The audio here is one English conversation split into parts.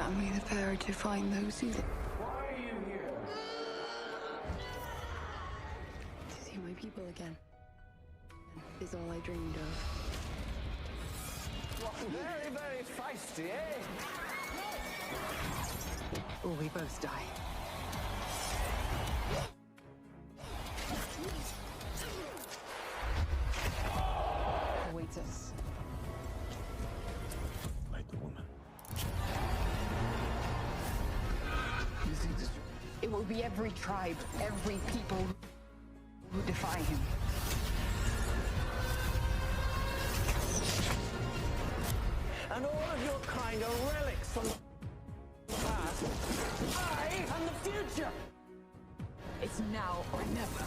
grant me the power to find those who... Why are you here? To see my people again. Is all I dreamed of. Very, very feisty, eh? Or we both die. Awaits us. Like the woman. You think this... It will be every tribe, every people who defy him. And all of your kind are relics from the past. I am the future! It's now or never.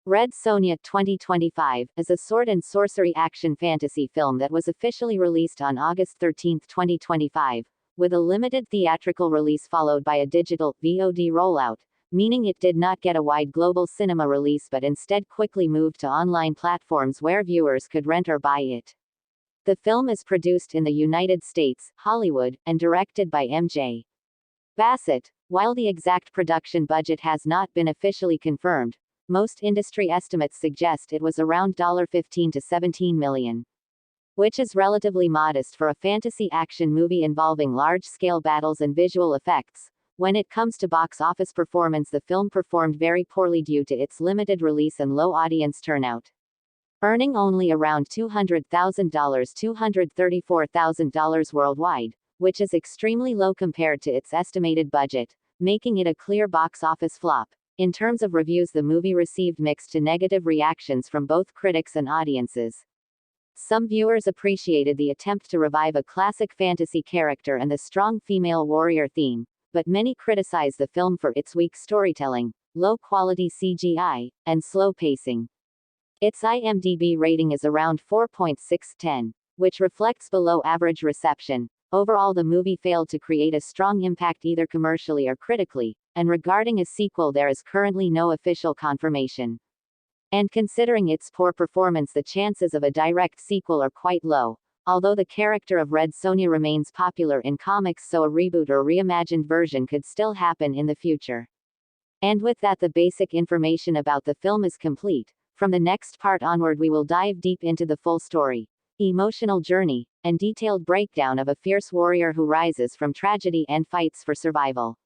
Red Sonja 2025 is a sword and sorcery action fantasy film that was officially released on August 13, 2025, with a limited theatrical release followed by a digital VOD rollout, meaning it did not get a wide global cinema release but instead quickly moved to online platforms where viewers could rent or buy it. The film is produced in the United States, Hollywood, and directed by M.J. Bassett. While the exact production budget has not been officially confirmed, most industry estimates suggest it was around $15 to $17 million. Which is relatively modest for a fantasy action movie involving large-scale battles and visual effects. When it comes to box office performance, the film performed very poorly due to its limited release and low audience turnout. Earning only around $200,000 $234,000 worldwide, which is extremely low compared to its estimated budget, making it a clear box office flop. In terms of reviews, the movie received mixed to negative reactions from both critics and audiences. Some viewers appreciated the attempt to revive a classic fantasy character and the strong female warrior theme, but many criticized the film for its weak storytelling, low-quality CGI, and slow pacing. Its IMDb rating is around 4.6/10, which reflects below-average reception. Overall, the movie failed to create a strong impact either commercially or critically, and regarding a sequel there is currently no official confirmation. And considering its poor performance, the chances of a direct sequel are quite low, although the character of Red Sonja remains popular in comics, so a reboot or reimagined version could still happen in the future. And with that, the basic information about the film is complete. From the next part onward we will dive deep into the full story. emotional journey, and detailed breakdown of a fierce warrior who rises from tragedy and fights for survival,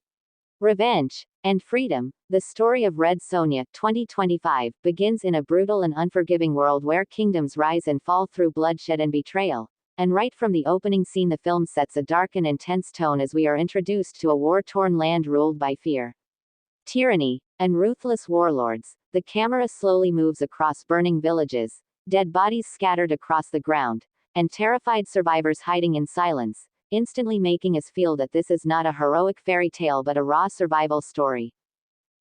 revenge, and freedom. The story of Red Sonja, 2025, begins in a brutal and unforgiving world where kingdoms rise and fall through bloodshed and betrayal. And right from the opening scene, the film sets a dark and intense tone as we are introduced to a war-torn land ruled by fear, tyranny, and ruthless warlords. The camera slowly moves across burning villages, dead bodies scattered across the ground, and terrified survivors hiding in silence, instantly making us feel that this is not a heroic fairy tale but a raw survival story.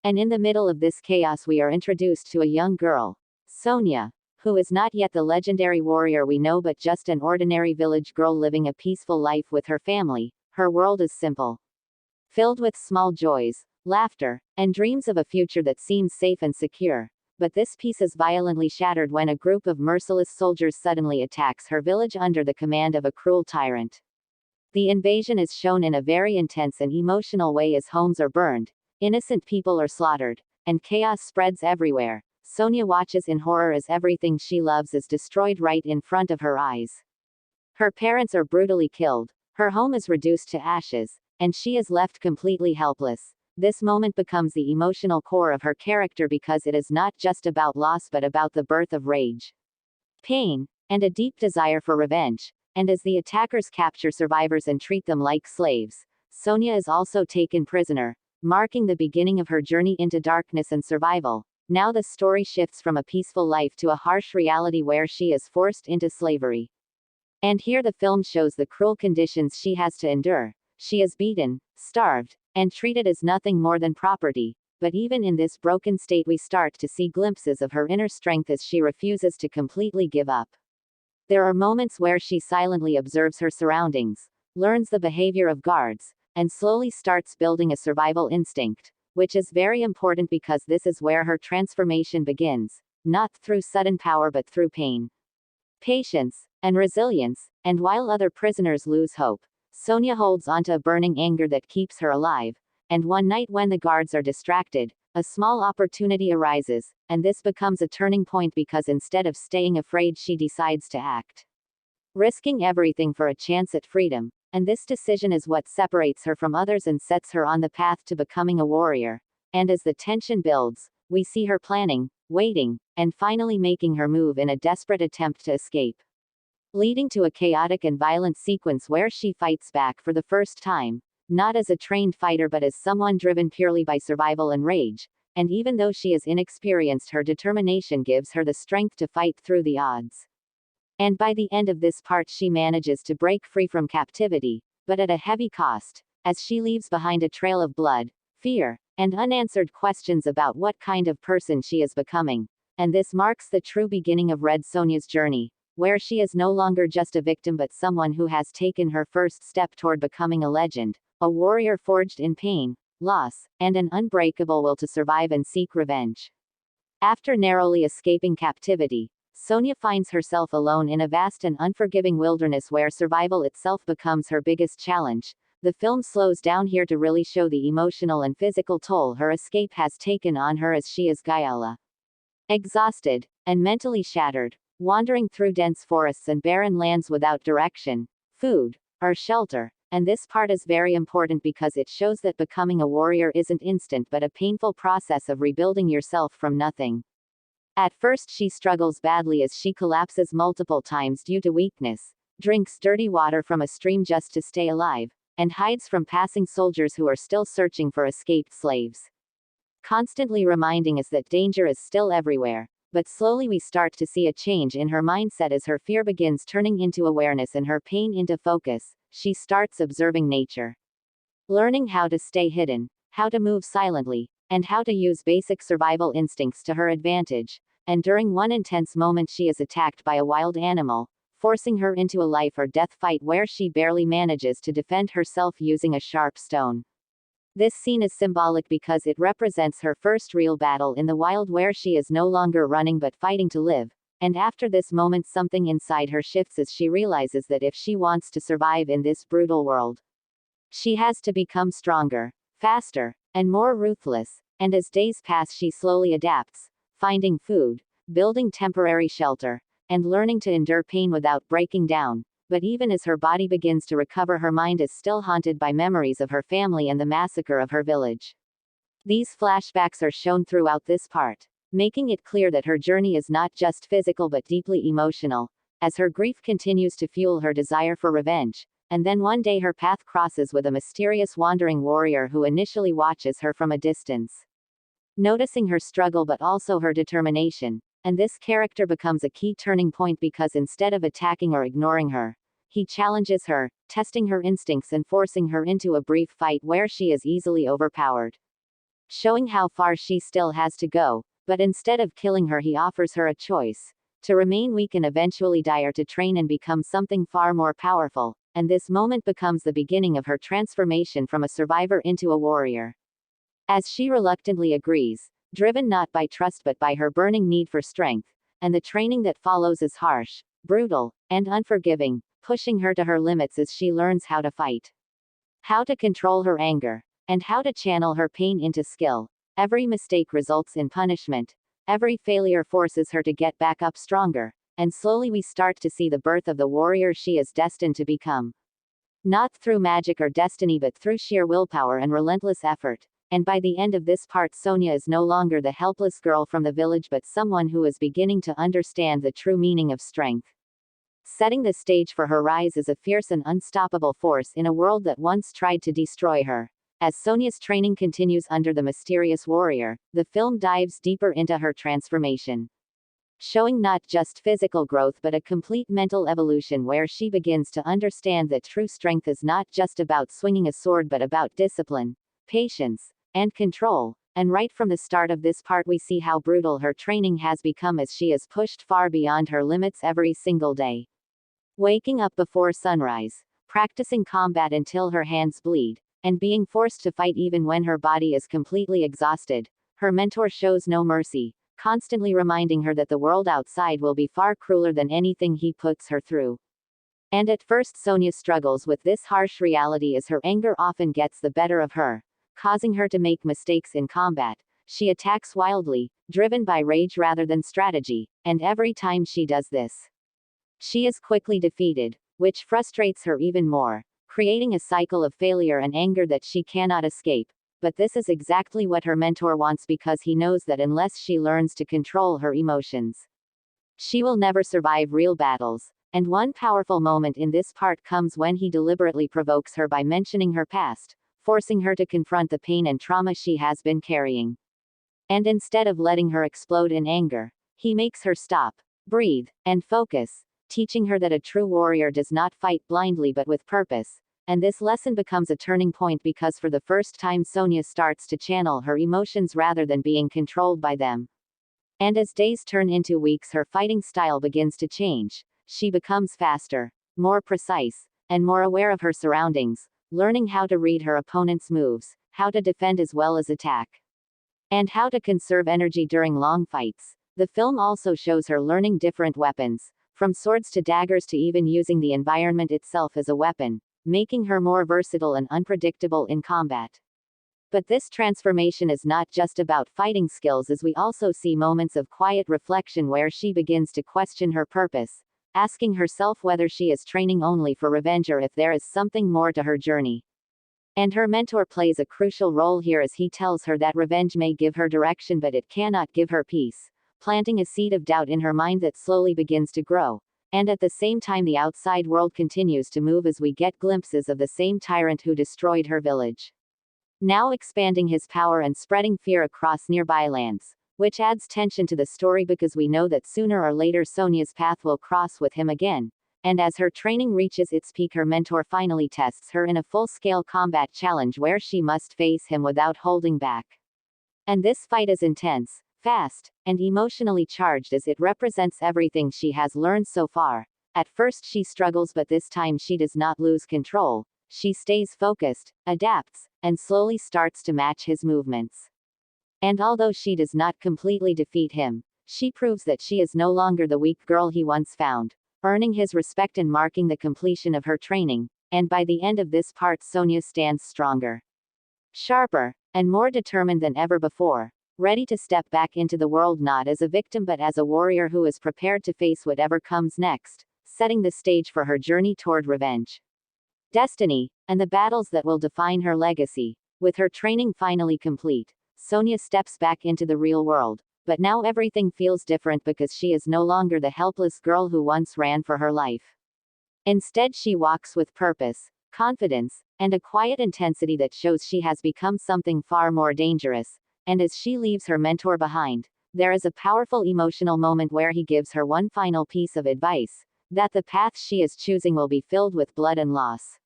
And in the middle of this chaos we are introduced to a young girl, Sonja, who is not yet the legendary warrior we know but just an ordinary village girl living a peaceful life with her family. Her world is simple, filled with small joys, laughter, and dreams of a future that seems safe and secure. But this peace is violently shattered when a group of merciless soldiers suddenly attacks her village under the command of a cruel tyrant. The invasion is shown in a very intense and emotional way as homes are burned, innocent people are slaughtered, and chaos spreads everywhere. Sonja watches in horror as everything she loves is destroyed right in front of her eyes. Her parents are brutally killed, her home is reduced to ashes, and she is left completely helpless. This moment becomes the emotional core of her character because it is not just about loss but about the birth of rage, pain, and a deep desire for revenge. And as the attackers capture survivors and treat them like slaves, Sonja is also taken prisoner, marking the beginning of her journey into darkness and survival. Now the story shifts from a peaceful life to a harsh reality where she is forced into slavery. And here the film shows the cruel conditions she has to endure. She is beaten, starved, and treated as nothing more than property. But even in this broken state we start to see glimpses of her inner strength as she refuses to completely give up. There are moments where she silently observes her surroundings, learns the behavior of guards, and slowly starts building a survival instinct, which is very important because this is where her transformation begins, not through sudden power but through pain, patience, and resilience. And while other prisoners lose hope, Sonja holds onto a burning anger that keeps her alive. And one night when the guards are distracted, a small opportunity arises, and this becomes a turning point because instead of staying afraid she decides to act, risking everything for a chance at freedom. And this decision is what separates her from others and sets her on the path to becoming a warrior. And as the tension builds, we see her planning, waiting, and finally making her move in a desperate attempt to escape, leading to a chaotic and violent sequence where she fights back for the first time, not as a trained fighter but as someone driven purely by survival and rage. And even though she is inexperienced, her determination gives her the strength to fight through the odds. And by the end of this part she manages to break free from captivity, but at a heavy cost, as she leaves behind a trail of blood, fear, and unanswered questions about what kind of person she is becoming. And this marks the true beginning of Red Sonja's journey, where she is no longer just a victim but someone who has taken her first step toward becoming a legend, a warrior forged in pain, loss, and an unbreakable will to survive and seek revenge. After narrowly escaping captivity, Sonja finds herself alone in a vast and unforgiving wilderness where survival itself becomes her biggest challenge. The film slows down here to really show the emotional and physical toll her escape has taken on her as she is exhausted, and mentally shattered, wandering through dense forests and barren lands without direction, food, or shelter. And this part is very important because it shows that becoming a warrior isn't instant but a painful process of rebuilding yourself from nothing. At first she struggles badly as she collapses multiple times due to weakness, drinks dirty water from a stream just to stay alive, and hides from passing soldiers who are still searching for escaped slaves, constantly reminding us that danger is still everywhere. But slowly we start to see a change in her mindset as her fear begins turning into awareness and her pain into focus. She starts observing nature, learning how to stay hidden, how to move silently, and how to use basic survival instincts to her advantage. And during one intense moment she is attacked by a wild animal, forcing her into a life or death fight where she barely manages to defend herself using a sharp stone. This scene is symbolic because it represents her first real battle in the wild where she is no longer running but fighting to live. And after this moment something inside her shifts as she realizes that if she wants to survive in this brutal world, she has to become stronger, faster, and more ruthless. And as days pass she slowly adapts, finding food, building temporary shelter, and learning to endure pain without breaking down. But even as her body begins to recover, her mind is still haunted by memories of her family and the massacre of her village. These flashbacks are shown throughout this part, making it clear that her journey is not just physical but deeply emotional, as her grief continues to fuel her desire for revenge. And then one day her path crosses with a mysterious wandering warrior who initially watches her from a distance, noticing her struggle but also her determination. And this character becomes a key turning point because instead of attacking or ignoring her, he challenges her, testing her instincts and forcing her into a brief fight where she is easily overpowered, showing how far she still has to go. But instead of killing her, he offers her a choice: to remain weak and eventually die, or to train and become something far more powerful. And this moment becomes the beginning of her transformation from a survivor into a warrior. As she reluctantly agrees, driven not by trust but by her burning need for strength, and the training that follows is harsh, brutal, and unforgiving, pushing her to her limits as she learns how to fight, how to control her anger, and how to channel her pain into skill. Every mistake results in punishment. Every failure forces her to get back up stronger, and slowly we start to see the birth of the warrior she is destined to become. Not through magic or destiny but through sheer willpower and relentless effort. And by the end of this part, Sonja is no longer the helpless girl from the village but someone who is beginning to understand the true meaning of strength, setting the stage for her rise as a fierce and unstoppable force in a world that once tried to destroy her. As Sonja's training continues under the mysterious warrior, the film dives deeper into her transformation, showing not just physical growth but a complete mental evolution where she begins to understand that true strength is not just about swinging a sword but about discipline, patience, and control. And right from the start of this part we see how brutal her training has become as she is pushed far beyond her limits every single day. Waking up before sunrise, practicing combat until her hands bleed, and being forced to fight even when her body is completely exhausted. Her mentor shows no mercy, constantly reminding her that the world outside will be far crueler than anything he puts her through. And at first Sonja struggles with this harsh reality as her anger often gets the better of her, causing her to make mistakes in combat. She attacks wildly, driven by rage rather than strategy, and every time she does this, she is quickly defeated, which frustrates her even more, creating a cycle of failure and anger that she cannot escape. But this is exactly what her mentor wants because he knows that unless she learns to control her emotions, she will never survive real battles. And one powerful moment in this part comes when he deliberately provokes her by mentioning her past, forcing her to confront the pain and trauma she has been carrying. And instead of letting her explode in anger, he makes her stop, breathe, and focus, teaching her that a true warrior does not fight blindly but with purpose. And this lesson becomes a turning point because for the first time Sonja starts to channel her emotions rather than being controlled by them. And as days turn into weeks, her fighting style begins to change. She becomes faster, more precise, and more aware of her surroundings, learning how to read her opponent's moves, how to defend as well as attack, and how to conserve energy during long fights. The film also shows her learning different weapons, from swords to daggers to even using the environment itself as a weapon, making her more versatile and unpredictable in combat. But this transformation is not just about fighting skills, as we also see moments of quiet reflection where she begins to question her purpose, asking herself whether she is training only for revenge or if there is something more to her journey. And her mentor plays a crucial role here as he tells her that revenge may give her direction but it cannot give her peace, planting a seed of doubt in her mind that slowly begins to grow. And at the same time the outside world continues to move as we get glimpses of the same tyrant who destroyed her village, now expanding his power and spreading fear across nearby lands, which adds tension to the story because we know that sooner or later Sonja's path will cross with him again. And as her training reaches its peak, her mentor finally tests her in a full-scale combat challenge where she must face him without holding back. And this fight is intense, fast, and emotionally charged as it represents everything she has learned so far. At first she struggles, but this time she does not lose control. She stays focused, adapts, and slowly starts to match his movements. And although she does not completely defeat him, she proves that she is no longer the weak girl he once found, earning his respect and marking the completion of her training. And by the end of this part Sonja stands stronger, sharper, and more determined than ever before, ready to step back into the world not as a victim but as a warrior who is prepared to face whatever comes next, setting the stage for her journey toward revenge, destiny, and the battles that will define her legacy. With her training finally complete, Sonja steps back into the real world, but now everything feels different because she is no longer the helpless girl who once ran for her life. Instead, she walks with purpose, confidence, and a quiet intensity that shows she has become something far more dangerous. And as she leaves her mentor behind, there is a powerful emotional moment where he gives her one final piece of advice, that the path she is choosing will be filled with blood and loss.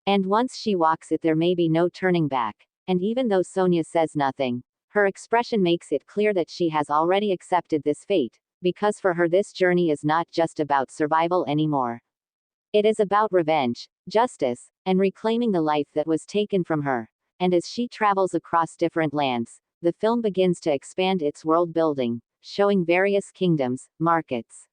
And once she walks it, there may be no turning back. And even though Sonja says nothing, her expression makes it clear that she has already accepted this fate, because for her this journey is not just about survival anymore. It is about revenge, justice, and reclaiming the life that was taken from her. And as she travels across different lands, the film begins to expand its world building, showing various kingdoms, markets,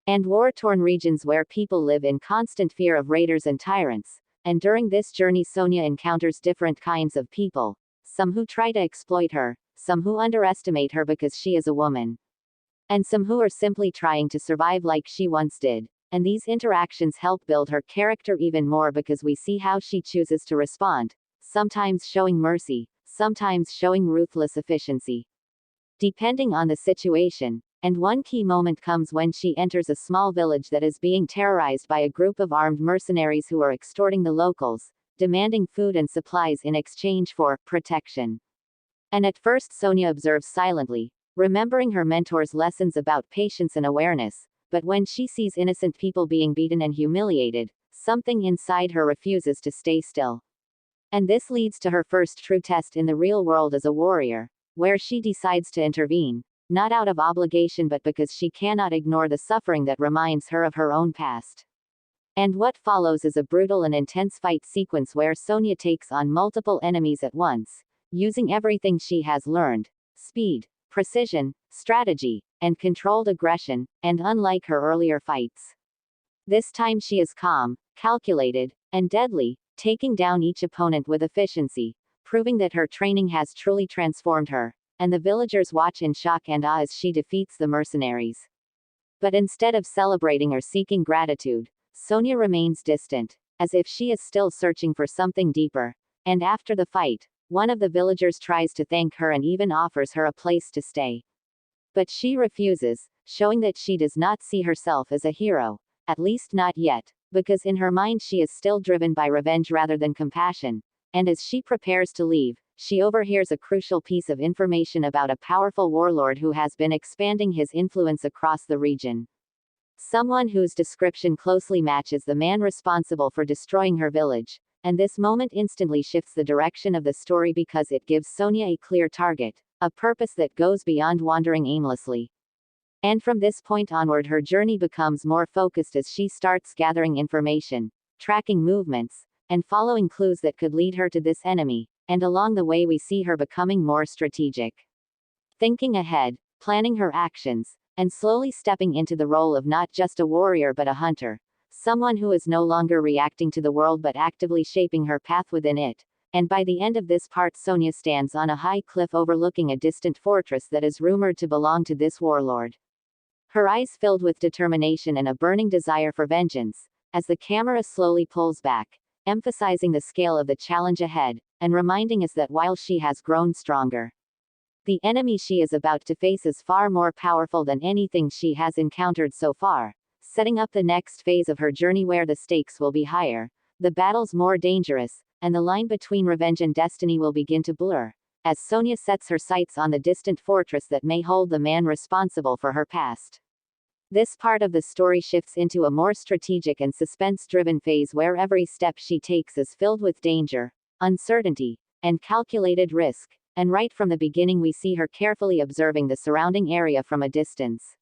and war-torn regions where people live in constant fear of raiders and tyrants. And during this journey, Sonja encounters different kinds of people, some who try to exploit her, some who underestimate her because she is a woman, and some who are simply trying to survive like she once did. And these interactions help build her character even more because we see how she chooses to respond, sometimes showing mercy, sometimes showing ruthless efficiency, depending on the situation. And one key moment comes when she enters a small village that is being terrorized by a group of armed mercenaries who are extorting the locals, demanding food and supplies in exchange for protection. And at first Sonja observes silently, remembering her mentor's lessons about patience and awareness. But when she sees innocent people being beaten and humiliated, something inside her refuses to stay still. And this leads to her first true test in the real world as a warrior, where she decides to intervene, not out of obligation but because she cannot ignore the suffering that reminds her of her own past. And what follows is a brutal and intense fight sequence where Sonja takes on multiple enemies at once, using everything she has learned: speed, precision, strategy, and controlled aggression. And unlike her earlier fights, this time she is calm, calculated, and deadly, taking down each opponent with efficiency, proving that her training has truly transformed her. And the villagers watch in shock and awe as she defeats the mercenaries. But instead of celebrating or seeking gratitude, Sonja remains distant, as if she is still searching for something deeper. And after the fight, one of the villagers tries to thank her and even offers her a place to stay. But she refuses, showing that she does not see herself as a hero, at least not yet, because in her mind she is still driven by revenge rather than compassion. And as she prepares to leave, she overhears a crucial piece of information about a powerful warlord who has been expanding his influence across the region. Someone whose description closely matches the man responsible for destroying her village. And this moment instantly shifts the direction of the story because it gives Sonja a clear target, a purpose that goes beyond wandering aimlessly. And from this point onward, her journey becomes more focused as she starts gathering information, tracking movements, and following clues that could lead her to this enemy. And along the way we see her becoming more strategic, thinking ahead, planning her actions, and slowly stepping into the role of not just a warrior but a hunter, someone who is no longer reacting to the world but actively shaping her path within it. And by the end of this part, Sonja stands on a high cliff overlooking a distant fortress that is rumored to belong to this warlord. Her eyes filled with determination and a burning desire for vengeance, as the camera slowly pulls back, emphasizing the scale of the challenge ahead, and reminding us that while she has grown stronger, the enemy she is about to face is far more powerful than anything she has encountered so far, setting up the next phase of her journey where the stakes will be higher, the battles more dangerous, and the line between revenge and destiny will begin to blur, as Sonja sets her sights on the distant fortress that may hold the man responsible for her past. This part of the story shifts into a more strategic and suspense-driven phase where every step she takes is filled with danger, uncertainty, and calculated risk. And right from the beginning we see her carefully observing the surrounding area from a distance,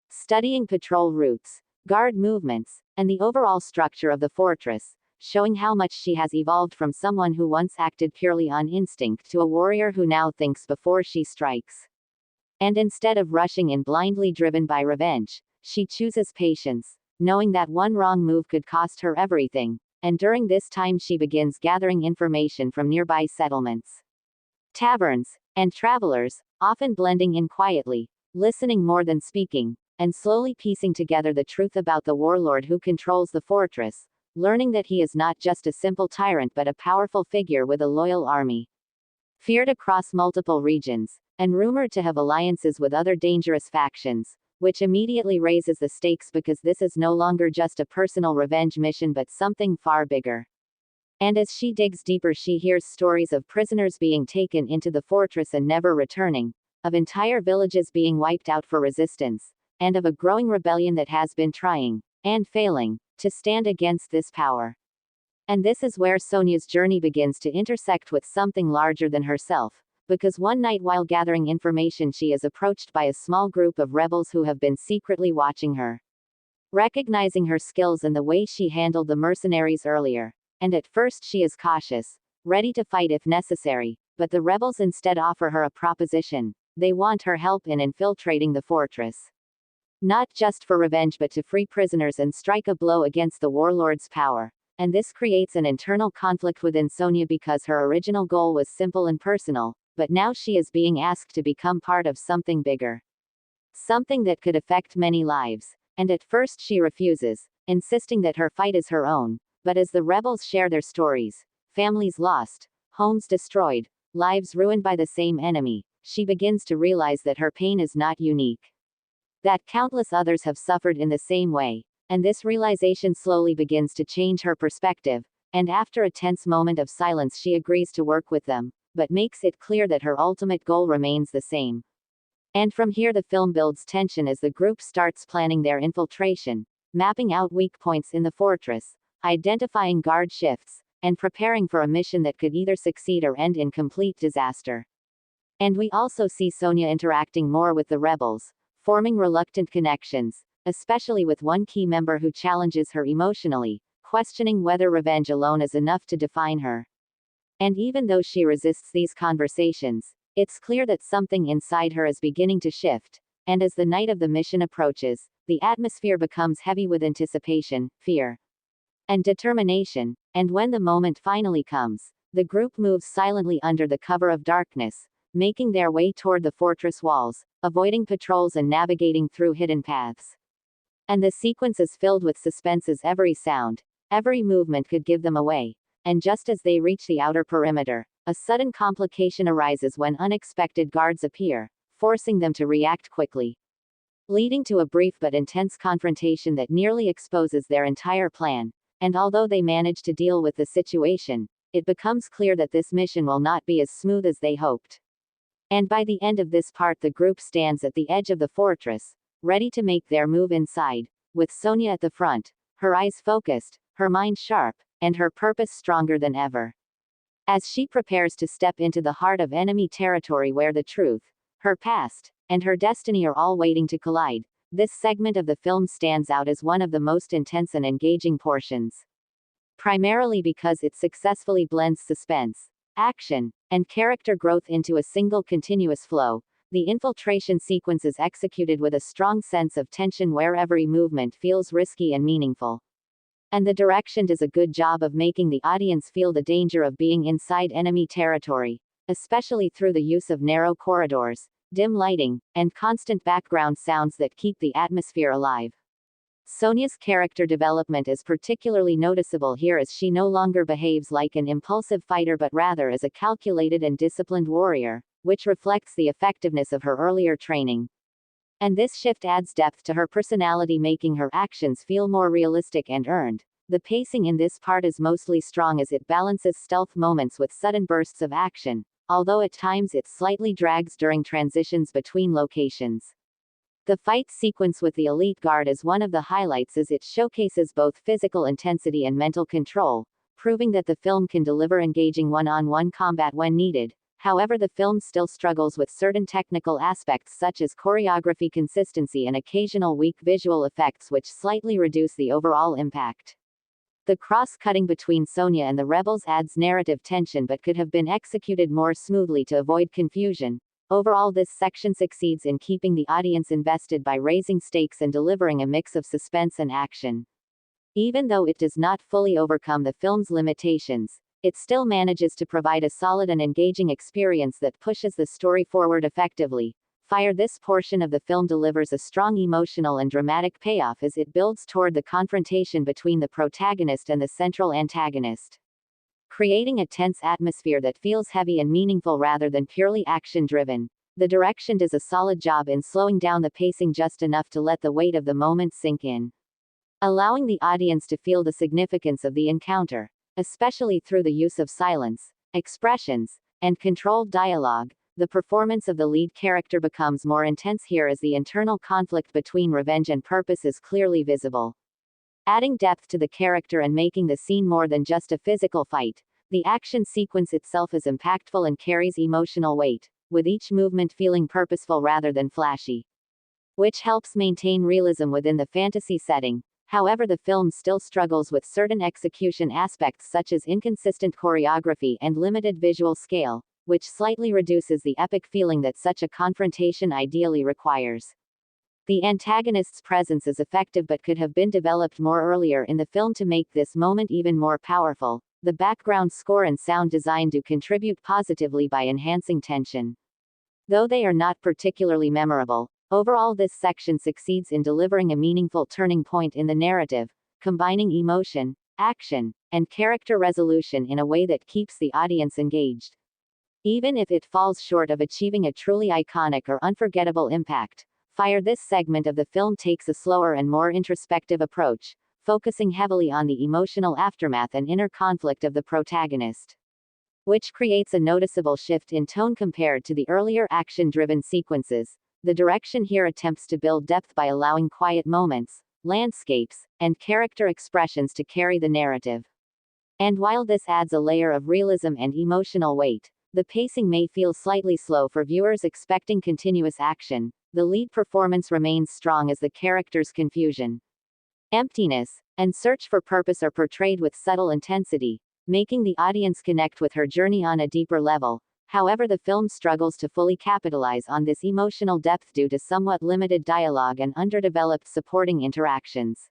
studying patrol routes, guard movements, and the overall structure of the fortress, showing how much she has evolved from someone who once acted purely on instinct to a warrior who now thinks before she strikes. And instead of rushing in blindly driven by revenge, she chooses patience, knowing that one wrong move could cost her everything. And during this time she begins gathering information from nearby settlements, taverns, and travelers, often blending in quietly, listening more than speaking, and slowly piecing together the truth about the warlord who controls the fortress, learning that he is not just a simple tyrant but a powerful figure with a loyal army. Feared across multiple regions, and rumored to have alliances with other dangerous factions, which immediately raises the stakes because this is no longer just a personal revenge mission but something far bigger. And as she digs deeper, she hears stories of prisoners being taken into the fortress and never returning, of entire villages being wiped out for resistance, and of a growing rebellion that has been trying, and failing, to stand against this power. And this is where Sonja's journey begins to intersect with something larger than herself, because one night while gathering information she is approached by a small group of rebels who have been secretly watching her. Recognizing her skills and the way she handled the mercenaries earlier, and at first she is cautious, ready to fight if necessary, but the rebels instead offer her a proposition. They want her help in infiltrating the fortress. Not just for revenge but to free prisoners and strike a blow against the warlord's power. And this creates an internal conflict within Sonja because her original goal was simple and personal, but now she is being asked to become part of something bigger. Something that could affect many lives. And at first she refuses, insisting that her fight is her own, but as the rebels share their stories, families lost, homes destroyed, lives ruined by the same enemy, she begins to realize that her pain is not unique. That countless others have suffered in the same way, and this realization slowly begins to change her perspective, and after a tense moment of silence she agrees to work with them, but makes it clear that her ultimate goal remains the same. And from here the film builds tension as the group starts planning their infiltration, mapping out weak points in the fortress, identifying guard shifts, and preparing for a mission that could either succeed or end in complete disaster. And we also see Sonja interacting more with the rebels, forming reluctant connections, especially with one key member who challenges her emotionally, questioning whether revenge alone is enough to define her. And even though she resists these conversations, it's clear that something inside her is beginning to shift, and as the night of the mission approaches, the atmosphere becomes heavy with anticipation, fear, and determination, and when the moment finally comes, the group moves silently under the cover of darkness, making their way toward the fortress walls, avoiding patrols and navigating through hidden paths. And the sequence is filled with suspense as every sound, every movement could give them away. And just as they reach the outer perimeter, a sudden complication arises when unexpected guards appear, forcing them to react quickly, leading to a brief but intense confrontation that nearly exposes their entire plan. And although they manage to deal with the situation, it becomes clear that this mission will not be as smooth as they hoped. And by the end of this part the group stands at the edge of the fortress, ready to make their move inside, with Sonja at the front, her eyes focused, her mind sharp, and her purpose stronger than ever. As she prepares to step into the heart of enemy territory where the truth, her past, and her destiny are all waiting to collide, this segment of the film stands out as one of the most intense and engaging portions. Primarily because it successfully blends suspense, action, and character growth into a single continuous flow. The infiltration sequence is executed with a strong sense of tension where every movement feels risky and meaningful. And the direction does a good job of making the audience feel the danger of being inside enemy territory, especially through the use of narrow corridors, dim lighting, and constant background sounds that keep the atmosphere alive. Sonja's character development is particularly noticeable here as she no longer behaves like an impulsive fighter but rather as a calculated and disciplined warrior, which reflects the effectiveness of her earlier training. And this shift adds depth to her personality, making her actions feel more realistic and earned. The pacing in this part is mostly strong as it balances stealth moments with sudden bursts of action, although at times it slightly drags during transitions between locations. The fight sequence with the elite guard is one of the highlights as it showcases both physical intensity and mental control, proving that the film can deliver engaging one-on-one combat when needed. However, the film still struggles with certain technical aspects such as choreography consistency and occasional weak visual effects which slightly reduce the overall impact. The cross-cutting between Sonja and the rebels adds narrative tension but could have been executed more smoothly to avoid confusion. Overall, this section succeeds in keeping the audience invested by raising stakes and delivering a mix of suspense and action. Even though it does not fully overcome the film's limitations, it still manages to provide a solid and engaging experience that pushes the story forward effectively. This portion of the film delivers a strong emotional and dramatic payoff as it builds toward the confrontation between the protagonist and the central antagonist, creating a tense atmosphere that feels heavy and meaningful rather than purely action-driven. The direction does a solid job in slowing down the pacing just enough to let the weight of the moment sink in, allowing the audience to feel the significance of the encounter, especially through the use of silence, expressions, and controlled dialogue. The performance of the lead character becomes more intense here as the internal conflict between revenge and purpose is clearly visible, adding depth to the character and making the scene more than just a physical fight. The action sequence itself is impactful and carries emotional weight, with each movement feeling purposeful rather than flashy, which helps maintain realism within the fantasy setting. However, the film still struggles with certain execution aspects such as inconsistent choreography and limited visual scale, which slightly reduces the epic feeling that such a confrontation ideally requires. The antagonist's presence is effective but could have been developed more earlier in the film to make this moment even more powerful. The background score and sound design do contribute positively by enhancing tension, though they are not particularly memorable. Overall, this section succeeds in delivering a meaningful turning point in the narrative, combining emotion, action, and character resolution in a way that keeps the audience engaged, even if it falls short of achieving a truly iconic or unforgettable impact. This segment of the film takes a slower and more introspective approach, focusing heavily on the emotional aftermath and inner conflict of the protagonist, which creates a noticeable shift in tone compared to the earlier action-driven sequences. The direction here attempts to build depth by allowing quiet moments, landscapes, and character expressions to carry the narrative. And while this adds a layer of realism and emotional weight, the pacing may feel slightly slow for viewers expecting continuous action. The lead performance remains strong as the character's confusion, emptiness, and search for purpose are portrayed with subtle intensity, making the audience connect with her journey on a deeper level. However, the film struggles to fully capitalize on this emotional depth due to somewhat limited dialogue and underdeveloped supporting interactions.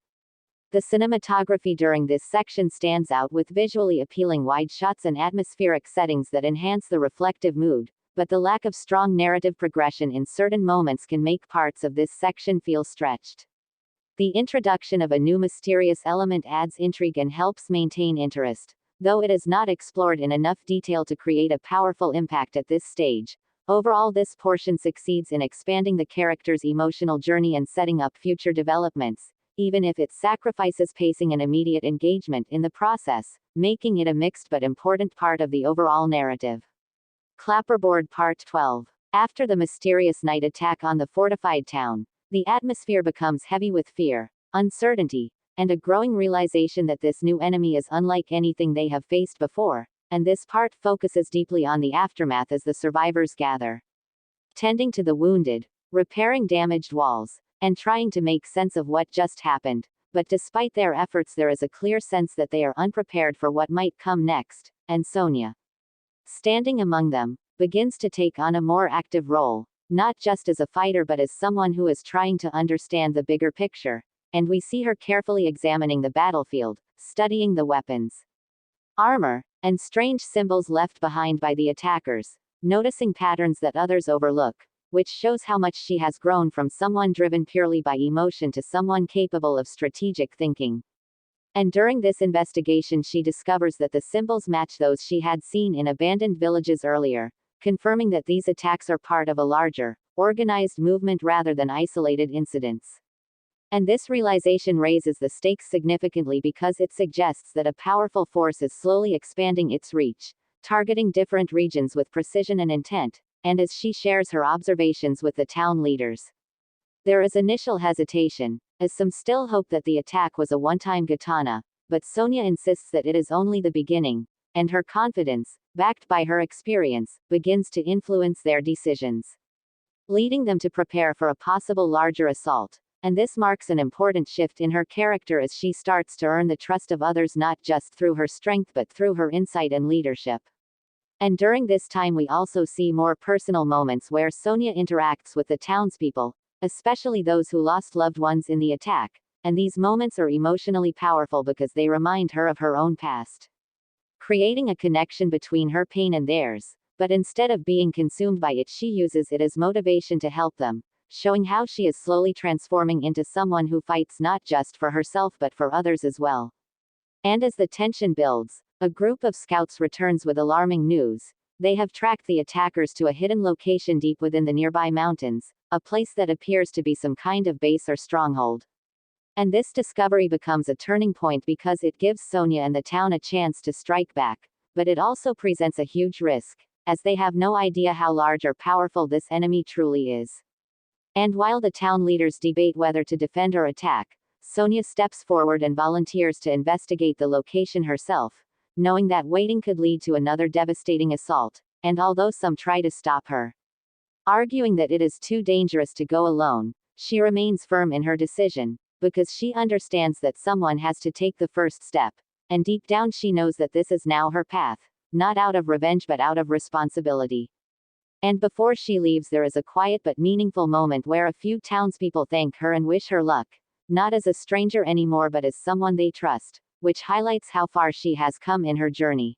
The cinematography during this section stands out with visually appealing wide shots and atmospheric settings that enhance the reflective mood, but the lack of strong narrative progression in certain moments can make parts of this section feel stretched. The introduction of a new mysterious element adds intrigue and helps maintain interest, though it is not explored in enough detail to create a powerful impact at this stage. Overall, this portion succeeds in expanding the character's emotional journey and setting up future developments, even if it sacrifices pacing and immediate engagement in the process, making it a mixed but important part of the overall narrative. Clapperboard Part 12. After the mysterious night attack on the fortified town, the atmosphere becomes heavy with fear, uncertainty, and a growing realization that this new enemy is unlike anything they have faced before, and this part focuses deeply on the aftermath as the survivors gather, tending to the wounded, repairing damaged walls, and trying to make sense of what just happened. But despite their efforts, there is a clear sense that they are unprepared for what might come next, and Sonja, standing among them, begins to take on a more active role, not just as a fighter but as someone who is trying to understand the bigger picture. And we see her carefully examining the battlefield, studying the weapons, armor, and strange symbols left behind by the attackers, noticing patterns that others overlook, which shows how much she has grown from someone driven purely by emotion to someone capable of strategic thinking. And during this investigation, she discovers that the symbols match those she had seen in abandoned villages earlier, confirming that these attacks are part of a larger, organized movement rather than isolated incidents. And this realization raises the stakes significantly because it suggests that a powerful force is slowly expanding its reach, targeting different regions with precision and intent. And as she shares her observations with the town leaders, there is initial hesitation, as some still hope that the attack was a one-time katana, but Sonja insists that it is only the beginning, and her confidence, backed by her experience, begins to influence their decisions, leading them to prepare for a possible larger assault. And this marks an important shift in her character as she starts to earn the trust of others not just through her strength but through her insight and leadership. And during this time we also see more personal moments where Sonja interacts with the townspeople, especially those who lost loved ones in the attack, and these moments are emotionally powerful because they remind her of her own past, creating a connection between her pain and theirs. But instead of being consumed by it, she uses it as motivation to help them, showing how she is slowly transforming into someone who fights not just for herself but for others as well. And as the tension builds, a group of scouts returns with alarming news. They have tracked the attackers to a hidden location deep within the nearby mountains, a place that appears to be some kind of base or stronghold. And this discovery becomes a turning point because it gives Sonja and the town a chance to strike back, but it also presents a huge risk, as they have no idea how large or powerful this enemy truly is. And while the town leaders debate whether to defend or attack, Sonja steps forward and volunteers to investigate the location herself, knowing that waiting could lead to another devastating assault, and although some try to stop her, arguing that it is too dangerous to go alone, she remains firm in her decision, because she understands that someone has to take the first step, and deep down she knows that this is now her path, not out of revenge but out of responsibility. And before she leaves, there is a quiet but meaningful moment where a few townspeople thank her and wish her luck, not as a stranger anymore but as someone they trust, which highlights how far she has come in her journey.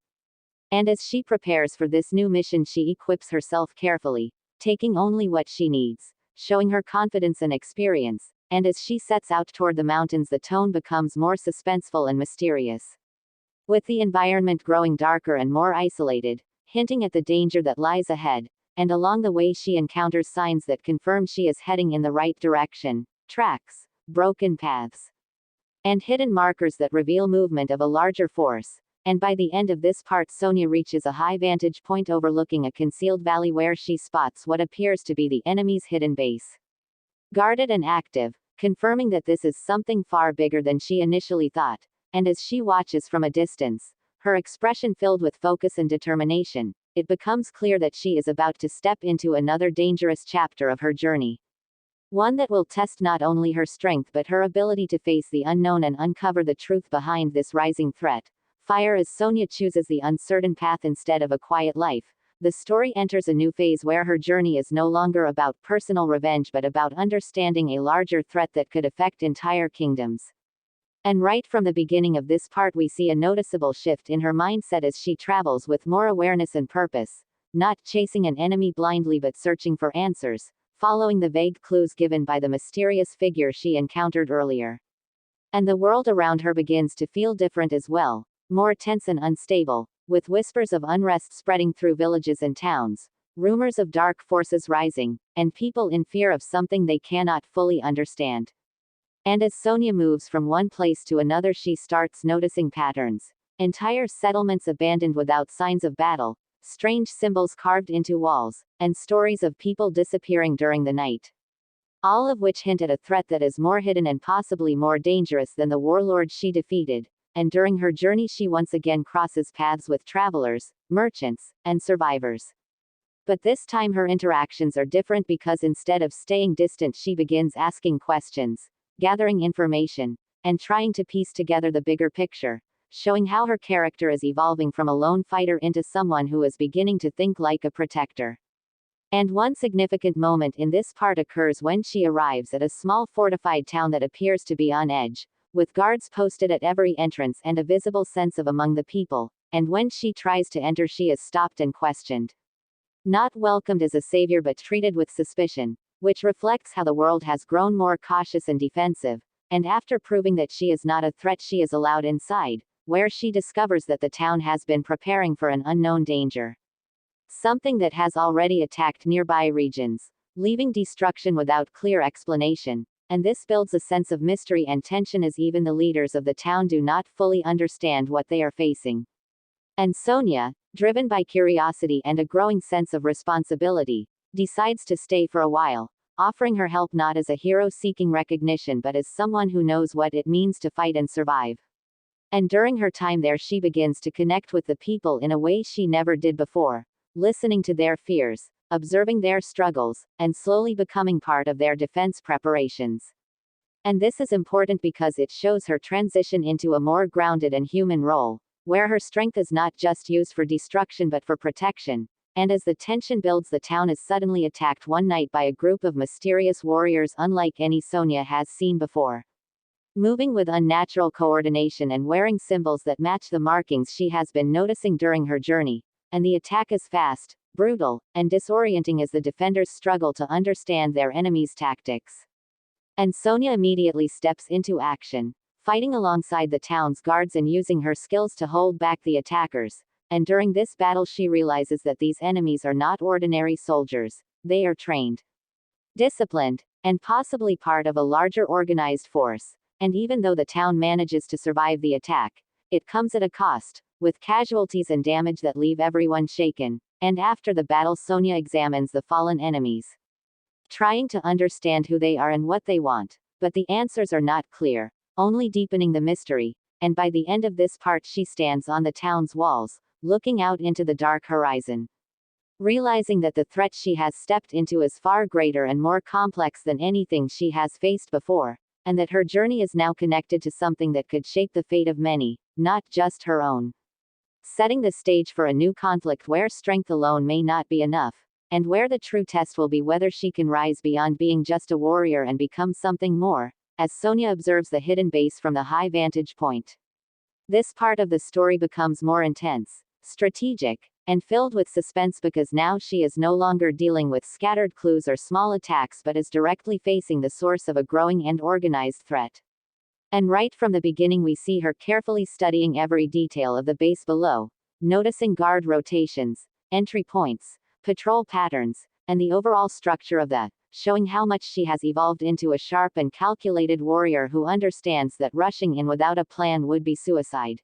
And as she prepares for this new mission, she equips herself carefully, taking only what she needs, showing her confidence and experience, and as she sets out toward the mountains, the tone becomes more suspenseful and mysterious, with the environment growing darker and more isolated, hinting at the danger that lies ahead, and along the way she encounters signs that confirm she is heading in the right direction: tracks, broken paths, and hidden markers that reveal movement of a larger force. And by the end of this part, Sonja reaches a high vantage point overlooking a concealed valley where she spots what appears to be the enemy's hidden base, guarded and active, confirming that this is something far bigger than she initially thought. And as she watches from a distance, her expression filled with focus and determination, it becomes clear that she is about to step into another dangerous chapter of her journey. One that will test not only her strength but her ability to face the unknown and uncover the truth behind this rising threat. Fire. As Sonja chooses the uncertain path instead of a quiet life, the story enters a new phase where her journey is no longer about personal revenge but about understanding a larger threat that could affect entire kingdoms. And right from the beginning of this part, we see a noticeable shift in her mindset as she travels with more awareness and purpose, not chasing an enemy blindly but searching for answers, following the vague clues given by the mysterious figure she encountered earlier. And the world around her begins to feel different as well, more tense and unstable, with whispers of unrest spreading through villages and towns, rumors of dark forces rising, and people in fear of something they cannot fully understand. And as Sonja moves from one place to another, she starts noticing patterns: entire settlements abandoned without signs of battle, strange symbols carved into walls, and stories of people disappearing during the night. All of which hint at a threat that is more hidden and possibly more dangerous than the warlord she defeated. And during her journey she once again crosses paths with travelers, merchants, and survivors. But this time her interactions are different because instead of staying distant she begins asking questions, gathering information, and trying to piece together the bigger picture, showing how her character is evolving from a lone fighter into someone who is beginning to think like a protector. And one significant moment in this part occurs when she arrives at a small fortified town that appears to be on edge, with guards posted at every entrance and a visible sense of among the people, and when she tries to enter she is stopped and questioned. Not welcomed as a savior but treated with suspicion, which reflects how the world has grown more cautious and defensive, and after proving that she is not a threat she is allowed inside, where she discovers that the town has been preparing for an unknown danger. Something that has already attacked nearby regions, leaving destruction without clear explanation. And this builds a sense of mystery and tension as even the leaders of the town do not fully understand what they are facing. And Sonja, driven by curiosity and a growing sense of responsibility, decides to stay for a while, offering her help not as a hero seeking recognition but as someone who knows what it means to fight and survive. And during her time there she begins to connect with the people in a way she never did before, listening to their fears, observing their struggles, and slowly becoming part of their defense preparations. And this is important because it shows her transition into a more grounded and human role, where her strength is not just used for destruction but for protection. And as the tension builds, the town is suddenly attacked one night by a group of mysterious warriors unlike any Sonja has seen before. moving with unnatural coordination and wearing symbols that match the markings she has been noticing during her journey, and the attack is fast, brutal, and disorienting as the defenders struggle to understand their enemy's tactics. And Sonja immediately steps into action, fighting alongside the town's guards and using her skills to hold back the attackers. And during this battle she realizes that these enemies are not ordinary soldiers, they are trained, disciplined, and possibly part of a larger organized force. And even though the town manages to survive the attack, it comes at a cost, with casualties and damage that leave everyone shaken. And after the battle Sonja examines the fallen enemies, trying to understand who they are and what they want. But the answers are not clear, only deepening the mystery. And by the end of this part she stands on the town's walls, looking out into the dark horizon, realizing that the threat she has stepped into is far greater and more complex than anything she has faced before, and that her journey is now connected to something that could shape the fate of many, not just her own. Setting the stage for a new conflict where strength alone may not be enough, and where the true test will be whether she can rise beyond being just a warrior and become something more, as Sonja observes the hidden base from the high vantage point. This part of the story becomes more intense, strategic, and filled with suspense because now she is no longer dealing with scattered clues or small attacks but is directly facing the source of a growing and organized threat. And right from the beginning we see her carefully studying every detail of the base below, noticing guard rotations, entry points, patrol patterns, and the overall structure of that, showing how much she has evolved into a sharp and calculated warrior who understands that rushing in without a plan would be suicide.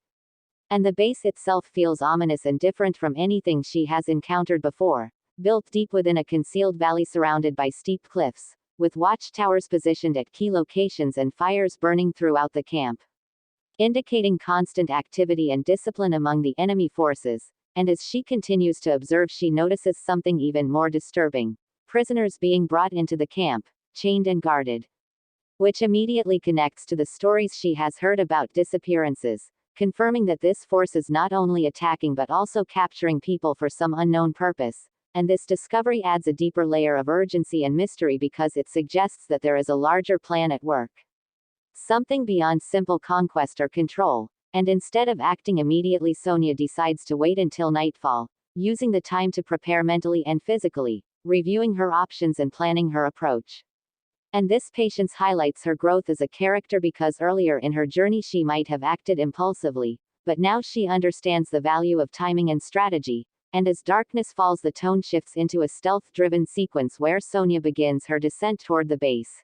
And the base itself feels ominous and different from anything she has encountered before, built deep within a concealed valley surrounded by steep cliffs, with watchtowers positioned at key locations and fires burning throughout the camp, indicating constant activity and discipline among the enemy forces. And as she continues to observe she notices something even more disturbing: prisoners being brought into the camp, chained and guarded. Which immediately connects to the stories she has heard about disappearances, confirming that this force is not only attacking but also capturing people for some unknown purpose. And this discovery adds a deeper layer of urgency and mystery because it suggests that there is a larger plan at work. Something beyond simple conquest or control. And instead of acting immediately Sonja decides to wait until nightfall, using the time to prepare mentally and physically, reviewing her options and planning her approach. And this patience highlights her growth as a character because earlier in her journey she might have acted impulsively, but now she understands the value of timing and strategy. And as darkness falls the tone shifts into a stealth-driven sequence where Sonja begins her descent toward the base.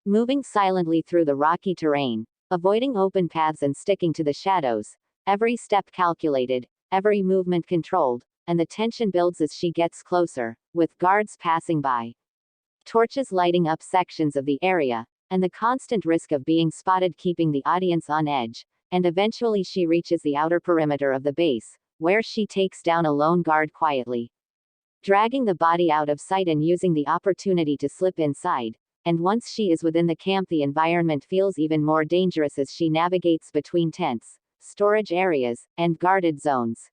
Moving silently through the rocky terrain, avoiding open paths and sticking to the shadows, every step calculated, every movement controlled, and the tension builds as she gets closer, with guards passing by, torches lighting up sections of the area, and the constant risk of being spotted keeping the audience on edge. And eventually she reaches the outer perimeter of the base, where she takes down a lone guard quietly, dragging the body out of sight and using the opportunity to slip inside. And once she is within the camp the environment feels even more dangerous as she navigates between tents, storage areas, and guarded zones,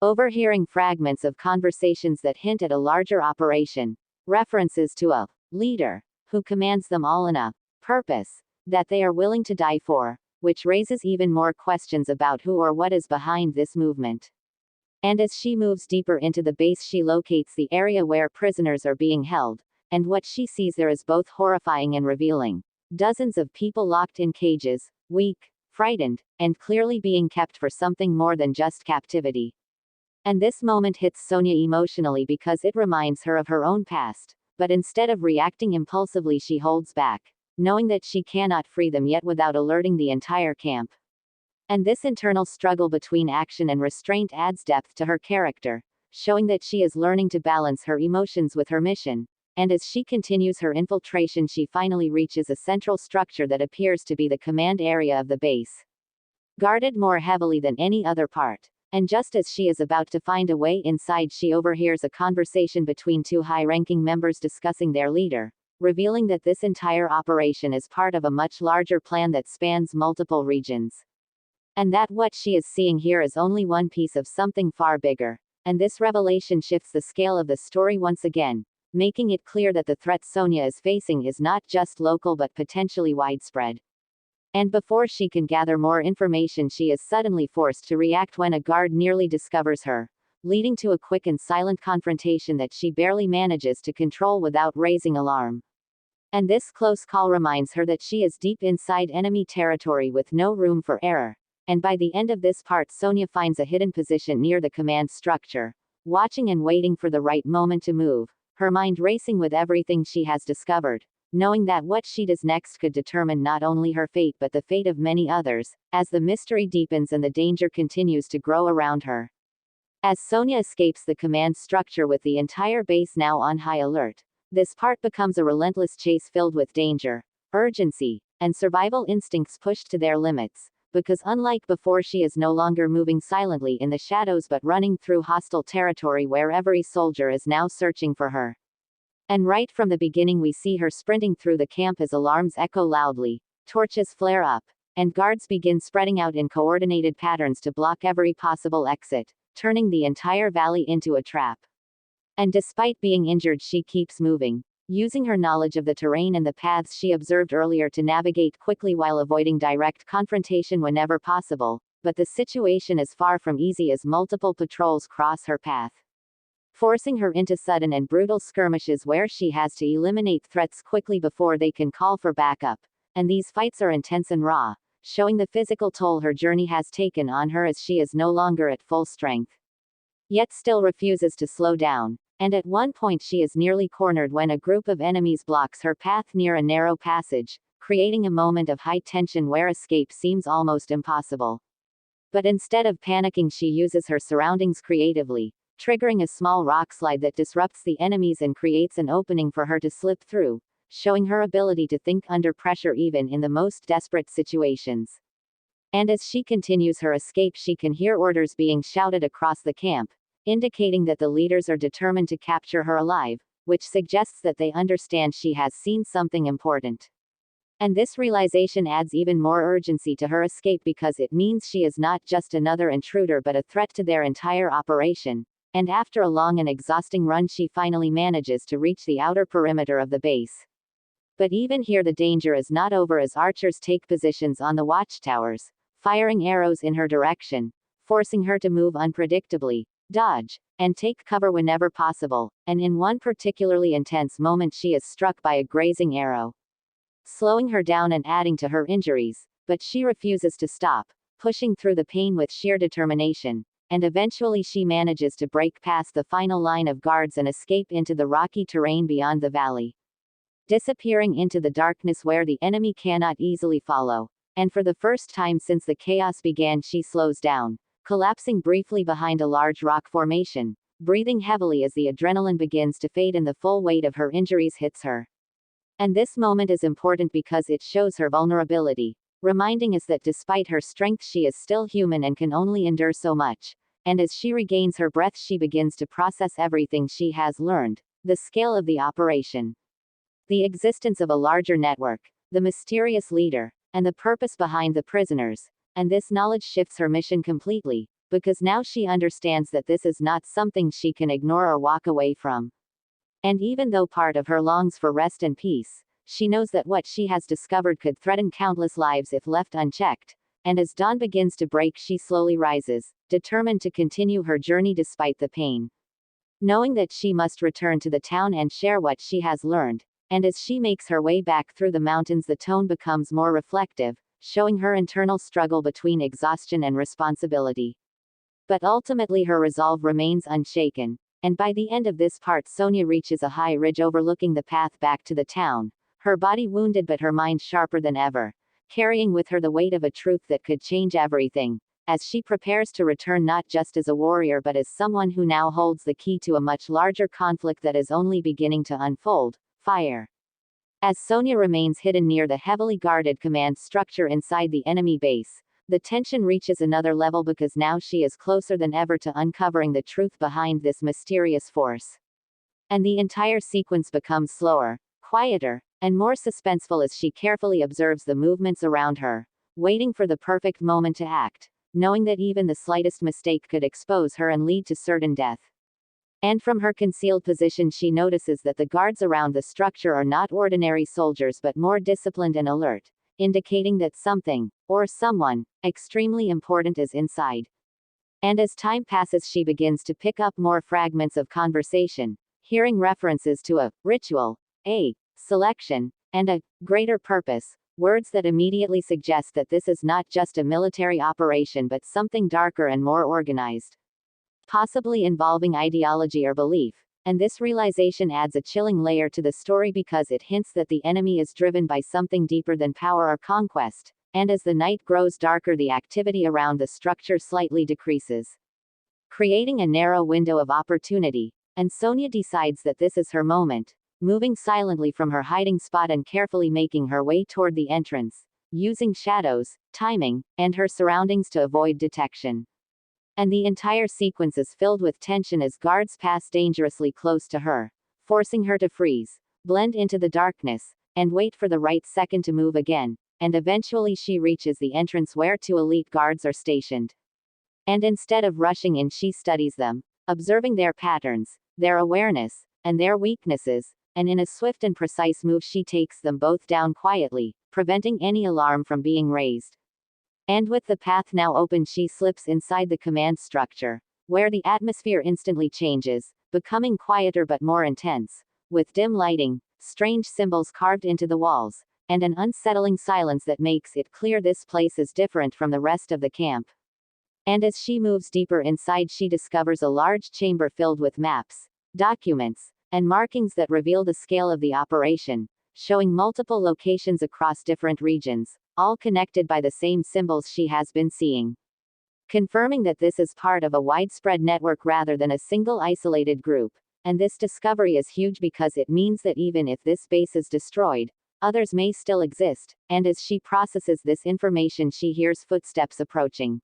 overhearing fragments of conversations that hint at a larger operation, references to a leader who commands them all in a purpose that they are willing to die for, which raises even more questions about who or what is behind this movement. And as she moves deeper into the base she locates the area where prisoners are being held, and what she sees there is both horrifying and revealing. Dozens of people locked in cages, weak, frightened, and clearly being kept for something more than just captivity. And this moment hits Sonja emotionally because it reminds her of her own past, but instead of reacting impulsively she holds back, knowing that she cannot free them yet without alerting the entire camp. And this internal struggle between action and restraint adds depth to her character, showing that she is learning to balance her emotions with her mission. And as she continues her infiltration she finally reaches a central structure that appears to be the command area of the base, guarded more heavily than any other part. And just as she is about to find a way inside she overhears a conversation between two high-ranking members discussing their leader, revealing that this entire operation is part of a much larger plan that spans multiple regions. And that what she is seeing here is only one piece of something far bigger. And this revelation shifts the scale of the story once again, making it clear that the threat Sonja is facing is not just local but potentially widespread. And before she can gather more information, she is suddenly forced to react when a guard nearly discovers her, leading to a quick and silent confrontation that she barely manages to control without raising alarm. And this close call reminds her that she is deep inside enemy territory with no room for error. And by the end of this part, Sonja finds a hidden position near the command structure, watching and waiting for the right moment to move, her mind racing with everything she has discovered, knowing that what she does next could determine not only her fate but the fate of many others, as the mystery deepens and the danger continues to grow around her. As Sonja escapes the command structure with the entire base now on high alert, this part becomes a relentless chase filled with danger, urgency, and survival instincts pushed to their limits, because unlike before, she is no longer moving silently in the shadows but running through hostile territory where every soldier is now searching for her. And right from the beginning we see her sprinting through the camp as alarms echo loudly, torches flare up, and guards begin spreading out in coordinated patterns to block every possible exit, turning the entire valley into a trap. And despite being injured, she keeps moving, using her knowledge of the terrain and the paths she observed earlier to navigate quickly while avoiding direct confrontation whenever possible, but the situation is far from easy as multiple patrols cross her path, forcing her into sudden and brutal skirmishes where she has to eliminate threats quickly before they can call for backup. And these fights are intense and raw, showing the physical toll her journey has taken on her as she is no longer at full strength, yet still refuses to slow down. And at one point she is nearly cornered when a group of enemies blocks her path near a narrow passage, creating a moment of high tension where escape seems almost impossible. But instead of panicking, she uses her surroundings creatively, triggering a small rock slide that disrupts the enemies and creates an opening for her to slip through, showing her ability to think under pressure even in the most desperate situations. And as she continues her escape, she can hear orders being shouted across the camp, indicating that the leaders are determined to capture her alive, which suggests that they understand she has seen something important. And this realization adds even more urgency to her escape because it means she is not just another intruder but a threat to their entire operation. And after a long and exhausting run, she finally manages to reach the outer perimeter of the base. But even here the danger is not over as archers take positions on the watchtowers, firing arrows in her direction, forcing her to move unpredictably, dodge, and take cover whenever possible. And in one particularly intense moment she is struck by a grazing arrow, slowing her down and adding to her injuries, but she refuses to stop, pushing through the pain with sheer determination, and eventually she manages to break past the final line of guards and escape into the rocky terrain beyond the valley, disappearing into the darkness where the enemy cannot easily follow. And for the first time since the chaos began, she slows down, collapsing briefly behind a large rock formation, breathing heavily as the adrenaline begins to fade and the full weight of her injuries hits her. And this moment is important because it shows her vulnerability, reminding us that despite her strength she is still human and can only endure so much. And as she regains her breath, she begins to process everything she has learned, the scale of the operation, the existence of a larger network, the mysterious leader, and the purpose behind the prisoners. And this knowledge shifts her mission completely, because now she understands that this is not something she can ignore or walk away from. And even though part of her longs for rest and peace, she knows that what she has discovered could threaten countless lives if left unchecked. And as dawn begins to break, she slowly rises, determined to continue her journey despite the pain, knowing that she must return to the town and share what she has learned. And as she makes her way back through the mountains, the tone becomes more reflective, showing her internal struggle between exhaustion and responsibility. But ultimately her resolve remains unshaken. And by the end of this part, Sonja reaches a high ridge overlooking the path back to the town, her body wounded but her mind sharper than ever, carrying with her the weight of a truth that could change everything, as she prepares to return not just as a warrior but as someone who now holds the key to a much larger conflict that is only beginning to unfold: fire. As Sonja remains hidden near the heavily guarded command structure inside the enemy base, the tension reaches another level because now she is closer than ever to uncovering the truth behind this mysterious force. And the entire sequence becomes slower, quieter, and more suspenseful as she carefully observes the movements around her, waiting for the perfect moment to act, knowing that even the slightest mistake could expose her and lead to certain death. And from her concealed position she notices that the guards around the structure are not ordinary soldiers but more disciplined and alert, indicating that something, or someone, extremely important is inside. And as time passes, she begins to pick up more fragments of conversation, hearing references to a ritual, a selection, and a greater purpose, words that immediately suggest that this is not just a military operation but something darker and more organized, possibly involving ideology or belief. And this realization adds a chilling layer to the story because it hints that the enemy is driven by something deeper than power or conquest, and as the night grows darker, the activity around the structure slightly decreases, creating a narrow window of opportunity. And Sonja decides that this is her moment, moving silently from her hiding spot and carefully making her way toward the entrance, using shadows, timing, and her surroundings to avoid detection. And the entire sequence is filled with tension as guards pass dangerously close to her, forcing her to freeze, blend into the darkness, and wait for the right second to move again. And eventually she reaches the entrance where two elite guards are stationed. And instead of rushing in, she studies them, observing their patterns, their awareness, and their weaknesses, and in a swift and precise move she takes them both down quietly, preventing any alarm from being raised. And with the path now open, she slips inside the command structure, where the atmosphere instantly changes, becoming quieter but more intense, with dim lighting, strange symbols carved into the walls, and an unsettling silence that makes it clear this place is different from the rest of the camp. And as she moves deeper inside, she discovers a large chamber filled with maps, documents, and markings that reveal the scale of the operation, showing multiple locations across different regions, all connected by the same symbols she has been seeing, confirming that this is part of a widespread network rather than a single isolated group. And this discovery is huge because it means that even if this base is destroyed, others may still exist. And as she processes this information, she hears footsteps approaching,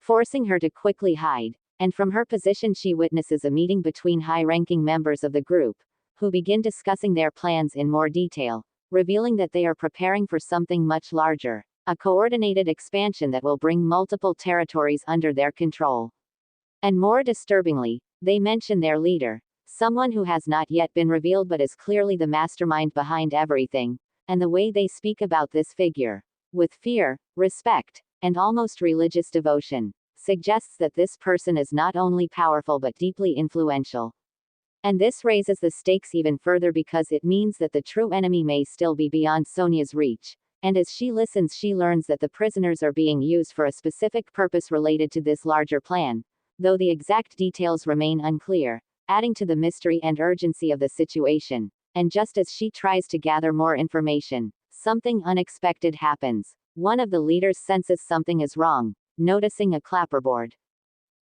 forcing her to quickly hide. And from her position she witnesses a meeting between high-ranking members of the group, who begin discussing their plans in more detail, revealing that they are preparing for something much larger, a coordinated expansion that will bring multiple territories under their control. And more disturbingly, they mention their leader, someone who has not yet been revealed but is clearly the mastermind behind everything. And the way they speak about this figure, with fear, respect, and almost religious devotion, suggests that this person is not only powerful but deeply influential. And this raises the stakes even further because it means that the true enemy may still be beyond Sonja's reach. And as she listens, she learns that the prisoners are being used for a specific purpose related to this larger plan, though the exact details remain unclear, adding to the mystery and urgency of the situation. And just as she tries to gather more information, something unexpected happens. One of the leaders senses something is wrong, noticing a clapperboard.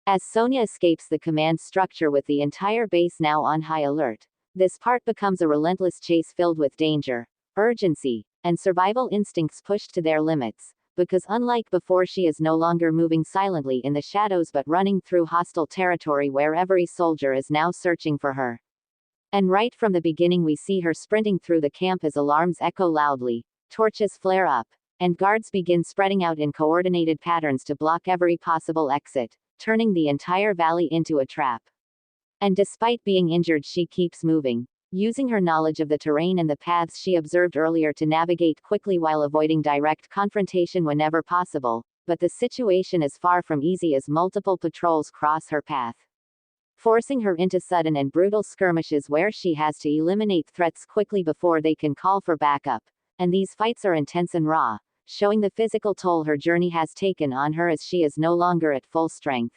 As Sonja escapes the command structure with the entire base now on high alert, this part becomes a relentless chase filled with danger, urgency, and survival instincts pushed to their limits, because unlike before, she is no longer moving silently in the shadows but running through hostile territory where every soldier is now searching for her. And right from the beginning we see her sprinting through the camp as alarms echo loudly, torches flare up, and guards begin spreading out in coordinated patterns to block every possible exit, turning the entire valley into a trap. And despite being injured, she keeps moving, using her knowledge of the terrain and the paths she observed earlier to navigate quickly while avoiding direct confrontation whenever possible. But the situation is far from easy as multiple patrols cross her path, forcing her into sudden and brutal skirmishes where she has to eliminate threats quickly before they can call for backup. And these fights are intense and raw, showing the physical toll her journey has taken on her as she is no longer at full strength,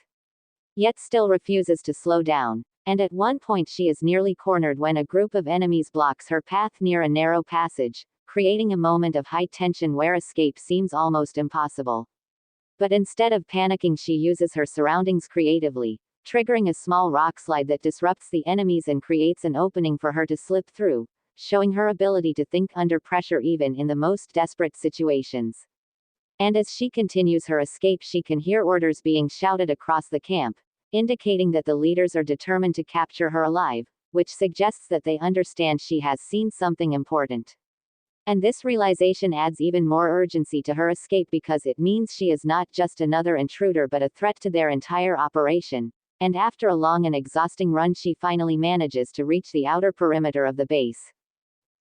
yet still refuses to slow down. And at one point she is nearly cornered when a group of enemies blocks her path near a narrow passage, creating a moment of high tension where escape seems almost impossible. But instead of panicking, she uses her surroundings creatively, triggering a small rock slide that disrupts the enemies and creates an opening for her to slip through, showing her ability to think under pressure even in the most desperate situations. And as she continues her escape, she can hear orders being shouted across the camp, indicating that the leaders are determined to capture her alive, which suggests that they understand she has seen something important. And this realization adds even more urgency to her escape because it means she is not just another intruder but a threat to their entire operation. And after a long and exhausting run, she finally manages to reach the outer perimeter of the base.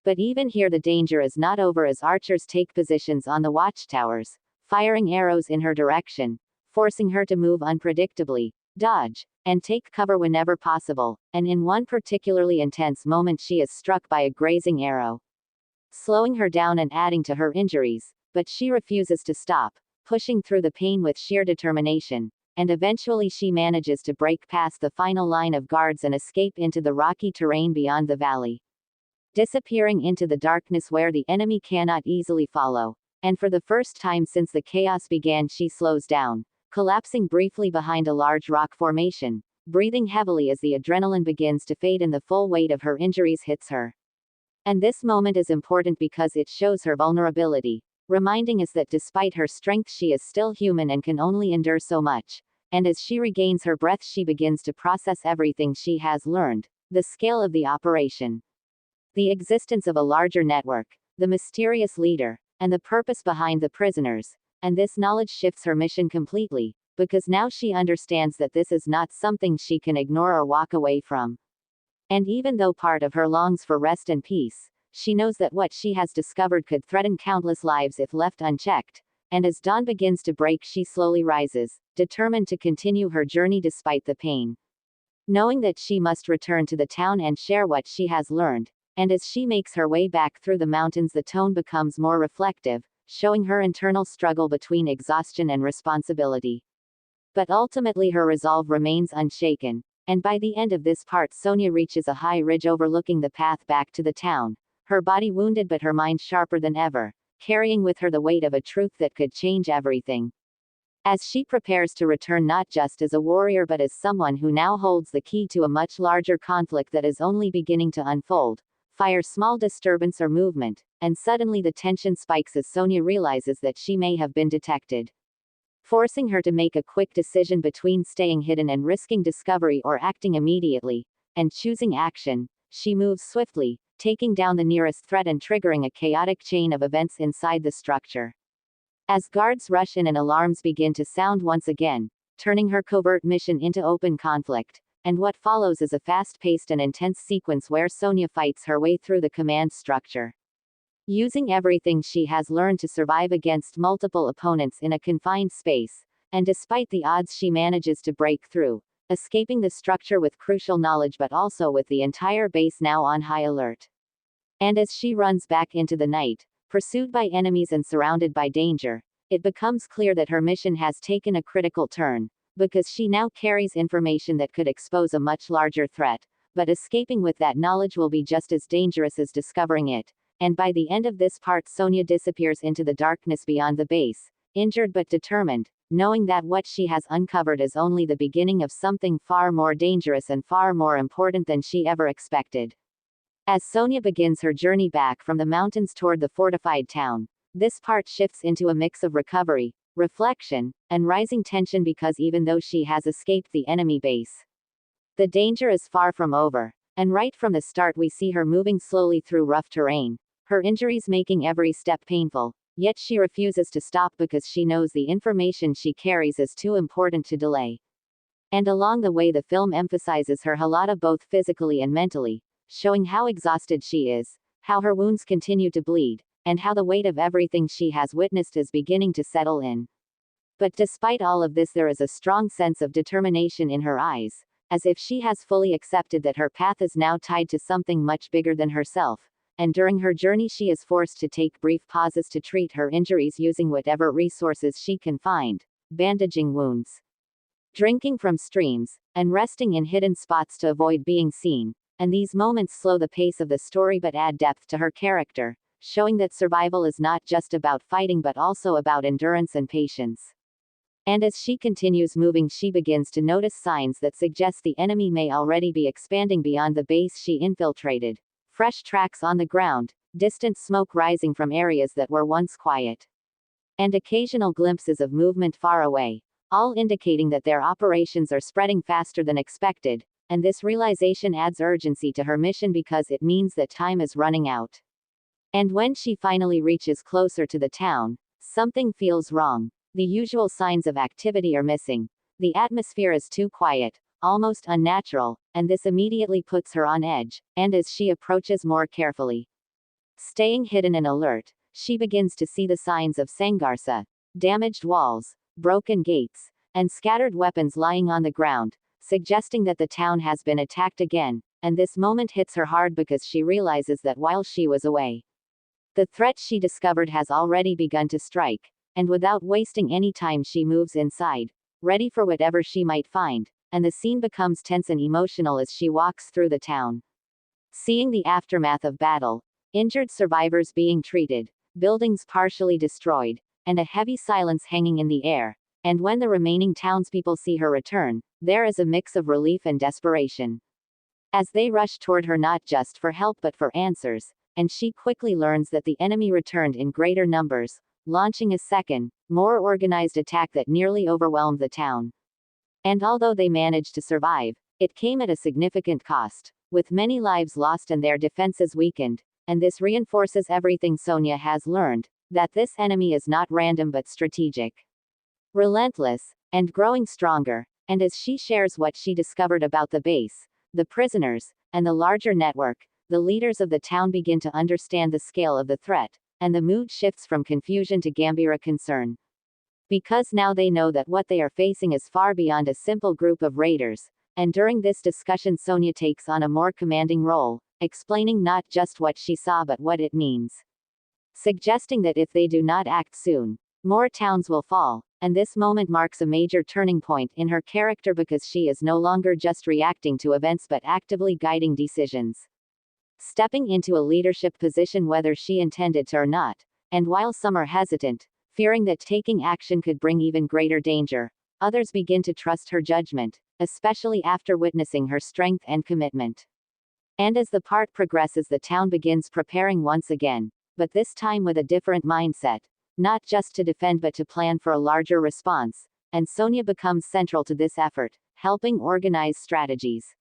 But even here the danger is not over as archers take positions on the watchtowers, firing arrows in her direction, forcing her to move unpredictably, dodge, and take cover whenever possible, and in one particularly intense moment she is struck by a grazing arrow, slowing her down and adding to her injuries, but she refuses to stop, pushing through the pain with sheer determination, and eventually she manages to break past the final line of guards and escape into the rocky terrain beyond the valley, disappearing into the darkness where the enemy cannot easily follow. And for the first time since the chaos began she slows down, collapsing briefly behind a large rock formation, breathing heavily as the adrenaline begins to fade and the full weight of her injuries hits her. And this moment is important because it shows her vulnerability, reminding us that despite her strength she is still human and can only endure so much. And as she regains her breath she begins to process everything she has learned, the scale of the operation, the existence of a larger network, the mysterious leader, and the purpose behind the prisoners, and this knowledge shifts her mission completely, because now she understands that this is not something she can ignore or walk away from. And even though part of her longs for rest and peace, she knows that what she has discovered could threaten countless lives if left unchecked, and as dawn begins to break she slowly rises, determined to continue her journey despite the pain. Knowing that she must return to the town and share what she has learned, and as she makes her way back through the mountains the tone becomes more reflective, showing her internal struggle between exhaustion and responsibility. But ultimately her resolve remains unshaken, and by the end of this part Sonja reaches a high ridge overlooking the path back to the town, her body wounded but her mind sharper than ever, carrying with her the weight of a truth that could change everything. As she prepares to return not just as a warrior but as someone who now holds the key to a much larger conflict that is only beginning to unfold, fire small disturbance or movement, and suddenly the tension spikes as Sonja realizes that she may have been detected, forcing her to make a quick decision between staying hidden and risking discovery or acting immediately, and choosing action. She moves swiftly, taking down the nearest threat and triggering a chaotic chain of events inside the structure. As guards rush in and alarms begin to sound once again, turning her covert mission into open conflict, and what follows is a fast-paced and intense sequence where Sonja fights her way through the command structure, using everything she has learned to survive against multiple opponents in a confined space, and despite the odds she manages to break through, escaping the structure with crucial knowledge but also with the entire base now on high alert. And as she runs back into the night, pursued by enemies and surrounded by danger, it becomes clear that her mission has taken a critical turn, because she now carries information that could expose a much larger threat, but escaping with that knowledge will be just as dangerous as discovering it. And by the end of this part Sonja disappears into the darkness beyond the base, injured but determined, knowing that what she has uncovered is only the beginning of something far more dangerous and far more important than she ever expected. As Sonja begins her journey back from the mountains toward the fortified town, this part shifts into a mix of recovery, reflection, and rising tension because even though she has escaped the enemy base, the danger is far from over, and right from the start we see her moving slowly through rough terrain, her injuries making every step painful, yet she refuses to stop because she knows the information she carries is too important to delay. And along the way the film emphasizes her halata both physically and mentally, showing how exhausted she is, how her wounds continue to bleed, and how the weight of everything she has witnessed is beginning to settle in. But despite all of this there is a strong sense of determination in her eyes, as if she has fully accepted that her path is now tied to something much bigger than herself, and during her journey she is forced to take brief pauses to treat her injuries using whatever resources she can find, bandaging wounds, drinking from streams, and resting in hidden spots to avoid being seen, and these moments slow the pace of the story but add depth to her character, showing that survival is not just about fighting but also about endurance and patience. And as she continues moving she begins to notice signs that suggest the enemy may already be expanding beyond the base she infiltrated. Fresh tracks on the ground, distant smoke rising from areas that were once quiet, and occasional glimpses of movement far away, all indicating that their operations are spreading faster than expected, and this realization adds urgency to her mission because it means that time is running out. And when she finally reaches closer to the town, something feels wrong. The usual signs of activity are missing. The atmosphere is too quiet, almost unnatural, and this immediately puts her on edge, and as she approaches more carefully, Staying hidden and alert, she begins to see the signs of Sangharsa, damaged walls, broken gates, and scattered weapons lying on the ground, suggesting that the town has been attacked again, and this moment hits her hard because she realizes that while she was away, the threat she discovered has already begun to strike, and without wasting any time she moves inside, ready for whatever she might find, and the scene becomes tense and emotional as she walks through the town. Seeing the aftermath of battle, injured survivors being treated, buildings partially destroyed, and a heavy silence hanging in the air, and when the remaining townspeople see her return, there is a mix of relief and desperation. As they rush toward her not just for help but for answers, and she quickly learns that the enemy returned in greater numbers, launching a second, more organized attack that nearly overwhelmed the town. And although they managed to survive, it came at a significant cost, with many lives lost and their defenses weakened, and this reinforces everything Sonja has learned, that this enemy is not random but strategic, relentless, and growing stronger. And as she shares what she discovered about the base, the prisoners, and the larger network, the leaders of the town begin to understand the scale of the threat, and the mood shifts from confusion to gambira concern. Because now they know that what they are facing is far beyond a simple group of raiders, and during this discussion Sonja takes on a more commanding role, explaining not just what she saw but what it means. Suggesting that if they do not act soon, more towns will fall, and this moment marks a major turning point in her character because she is no longer just reacting to events but actively guiding decisions. Stepping into a leadership position whether she intended to or not, and while some are hesitant, fearing that taking action could bring even greater danger, others begin to trust her judgment, especially after witnessing her strength and commitment. And as the part progresses the town begins preparing once again, but this time with a different mindset, not just to defend but to plan for a larger response, and Sonja becomes central to this effort, helping organize strategies,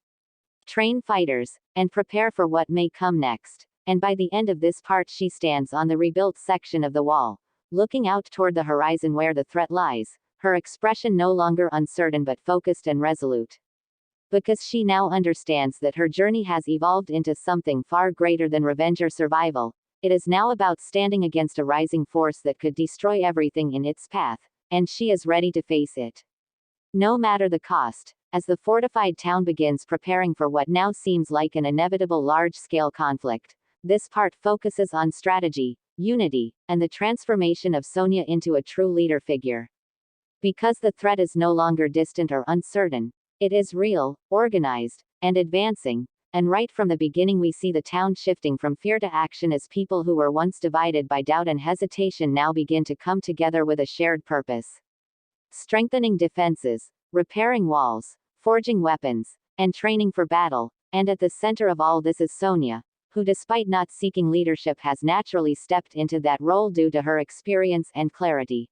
train fighters, and prepare for what may come next. And by the end of this part she stands on the rebuilt section of the wall, looking out toward the horizon where the threat lies, her expression no longer uncertain but focused and resolute. Because she now understands that her journey has evolved into something far greater than revenge or survival. It is now about standing against a rising force that could destroy everything in its path, and she is ready to face it, no matter the cost. As the fortified town begins preparing for what now seems like an inevitable large-scale conflict, this part focuses on strategy, unity, and the transformation of Sonja into a true leader figure. Because the threat is no longer distant or uncertain, it is real, organized, and advancing. And right from the beginning we see the town shifting from fear to action as people who were once divided by doubt and hesitation now begin to come together with a shared purpose. Strengthening defenses, repairing walls, forging weapons, and training for battle. And at the center of all this is Sonja, who despite not seeking leadership has naturally stepped into that role due to her experience and clarity.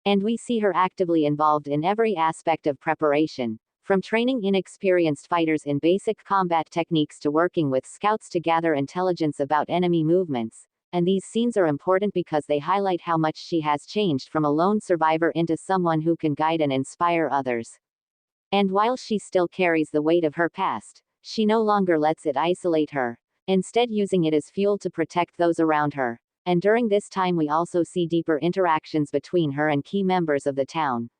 And we see her actively involved in every aspect of preparation, from training inexperienced fighters in basic combat techniques to working with scouts to gather intelligence about enemy movements. And these scenes are important because they highlight how much she has changed from a lone survivor into someone who can guide and inspire others. And while she still carries the weight of her past, she no longer lets it isolate her, instead using it as fuel to protect those around her. And during this time we also see deeper interactions between her and key members of the town.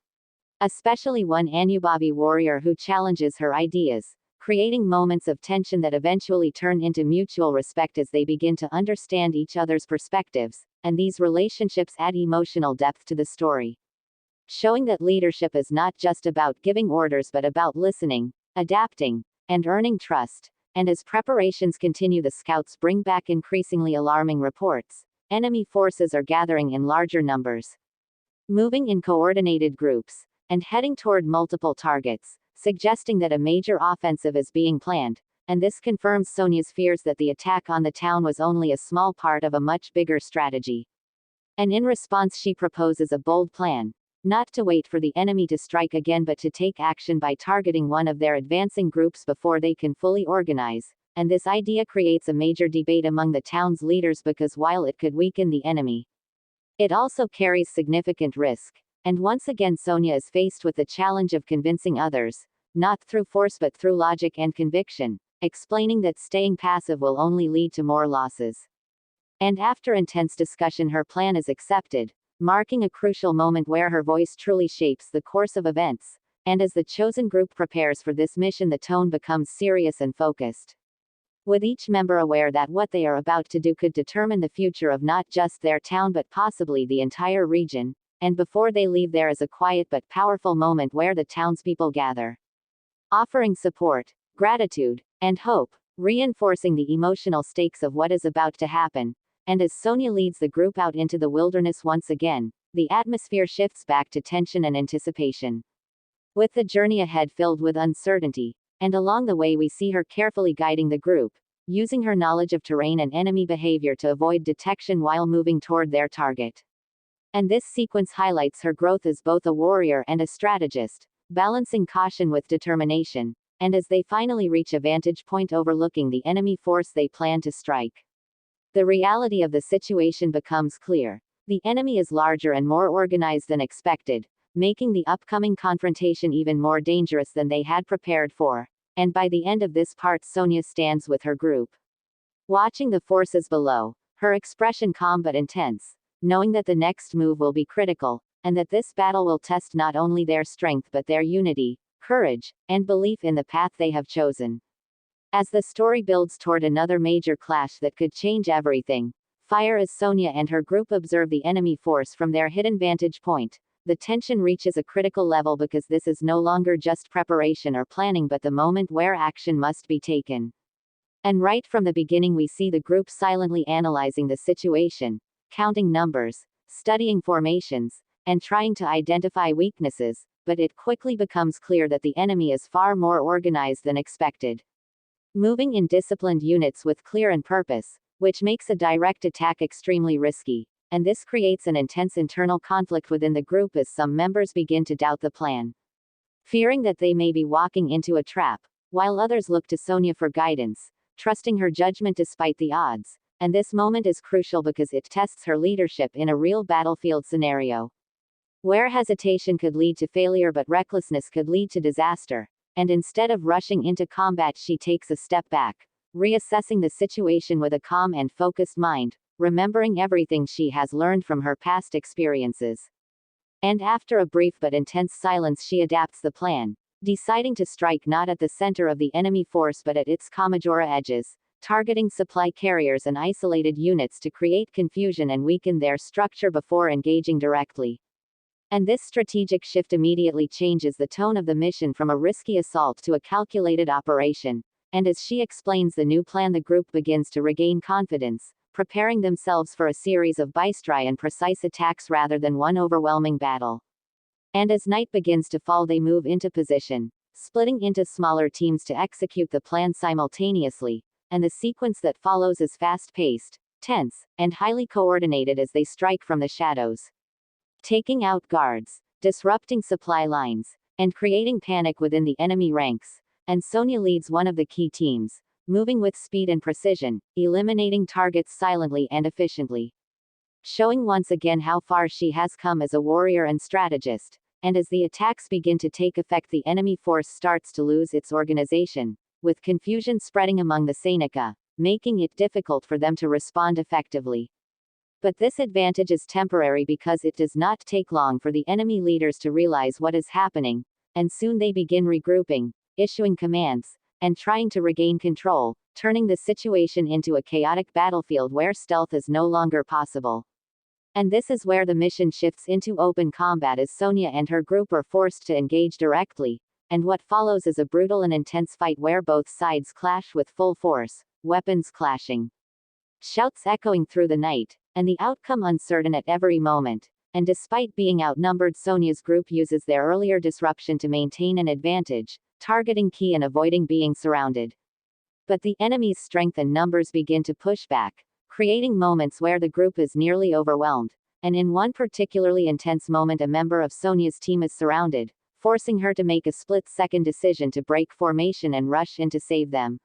Especially one Anubabi warrior who challenges her ideas, creating moments of tension that eventually turn into mutual respect as they begin to understand each other's perspectives, and these relationships add emotional depth to the story. Showing that leadership is not just about giving orders but about listening, adapting, and earning trust. And as preparations continue the scouts bring back increasingly alarming reports. Enemy forces are gathering in larger numbers, moving in coordinated groups, and heading toward multiple targets, suggesting that a major offensive is being planned, and this confirms Sonja's fears that the attack on the town was only a small part of a much bigger strategy. And in response she proposes a bold plan, not to wait for the enemy to strike again but to take action by targeting one of their advancing groups before they can fully organize. And this idea creates a major debate among the town's leaders because while it could weaken the enemy, it also carries significant risk. And once again Sonja is faced with the challenge of convincing others, not through force but through logic and conviction, explaining that staying passive will only lead to more losses. And after intense discussion, her plan is accepted, marking a crucial moment where her voice truly shapes the course of events. And as the chosen group prepares for this mission, the tone becomes serious and focused, with each member aware that what they are about to do could determine the future of not just their town but possibly the entire region. And before they leave, there is a quiet but powerful moment where the townspeople gather, offering support, gratitude, and hope, reinforcing the emotional stakes of what is about to happen. And as Sonja leads the group out into the wilderness once again, the atmosphere shifts back to tension and anticipation, with the journey ahead filled with uncertainty. And along the way, we see her carefully guiding the group, using her knowledge of terrain and enemy behavior to avoid detection while moving toward their target. And this sequence highlights her growth as both a warrior and a strategist, balancing caution with determination. And as they finally reach a vantage point overlooking the enemy force they plan to strike, the reality of the situation becomes clear. The enemy is larger and more organized than expected, making the upcoming confrontation even more dangerous than they had prepared for. And by the end of this part, Sonja stands with her group, watching the forces below, her expression calm but intense, knowing that the next move will be critical, and that this battle will test not only their strength but their unity, courage, and belief in the path they have chosen. As the story builds toward another major clash that could change everything, fire as Sonja and her group observe the enemy force from their hidden vantage point, the tension reaches a critical level because this is no longer just preparation or planning but the moment where action must be taken. And right from the beginning, we see the group silently analyzing the situation, counting numbers, studying formations, and trying to identify weaknesses, but it quickly becomes clear that the enemy is far more organized than expected, moving in disciplined units with clear and purpose, which makes a direct attack extremely risky. And this creates an intense internal conflict within the group as some members begin to doubt the plan, fearing that they may be walking into a trap, while others look to Sonja for guidance, trusting her judgment despite the odds. And this moment is crucial because it tests her leadership in a real battlefield scenario, where hesitation could lead to failure but recklessness could lead to disaster. And instead of rushing into combat, she takes a step back, reassessing the situation with a calm and focused mind, remembering everything she has learned from her past experiences. And after a brief but intense silence, she adapts the plan, deciding to strike not at the center of the enemy force but at its commodora edges, targeting supply carriers and isolated units to create confusion and weaken their structure before engaging directly. And this strategic shift immediately changes the tone of the mission from a risky assault to a calculated operation. And as she explains the new plan, the group begins to regain confidence, preparing themselves for a series of bystry and precise attacks rather than one overwhelming battle. And as night begins to fall, they move into position, splitting into smaller teams to execute the plan simultaneously. And the sequence that follows is fast-paced, tense, and highly coordinated as they strike from the shadows, taking out guards, disrupting supply lines, and creating panic within the enemy ranks. And Sonja leads one of the key teams, moving with speed and precision, eliminating targets silently and efficiently, showing once again how far she has come as a warrior and strategist. And as the attacks begin to take effect, the enemy force starts to lose its organization, with confusion spreading among the Seneca, making it difficult for them to respond effectively. But this advantage is temporary because it does not take long for the enemy leaders to realize what is happening, and soon they begin regrouping, issuing commands, and trying to regain control, turning the situation into a chaotic battlefield where stealth is no longer possible. And this is where the mission shifts into open combat as Sonja and her group are forced to engage directly, and what follows is a brutal and intense fight where both sides clash with full force, weapons clashing, shouts echoing through the night, and the outcome uncertain at every moment. And despite being outnumbered, Sonja's group uses their earlier disruption to maintain an advantage, targeting key and avoiding being surrounded. But the enemy's strength and numbers begin to push back, creating moments where the group is nearly overwhelmed. And in one particularly intense moment, a member of Sonja's team is surrounded, forcing her to make a split-second decision to break formation and rush in to save them,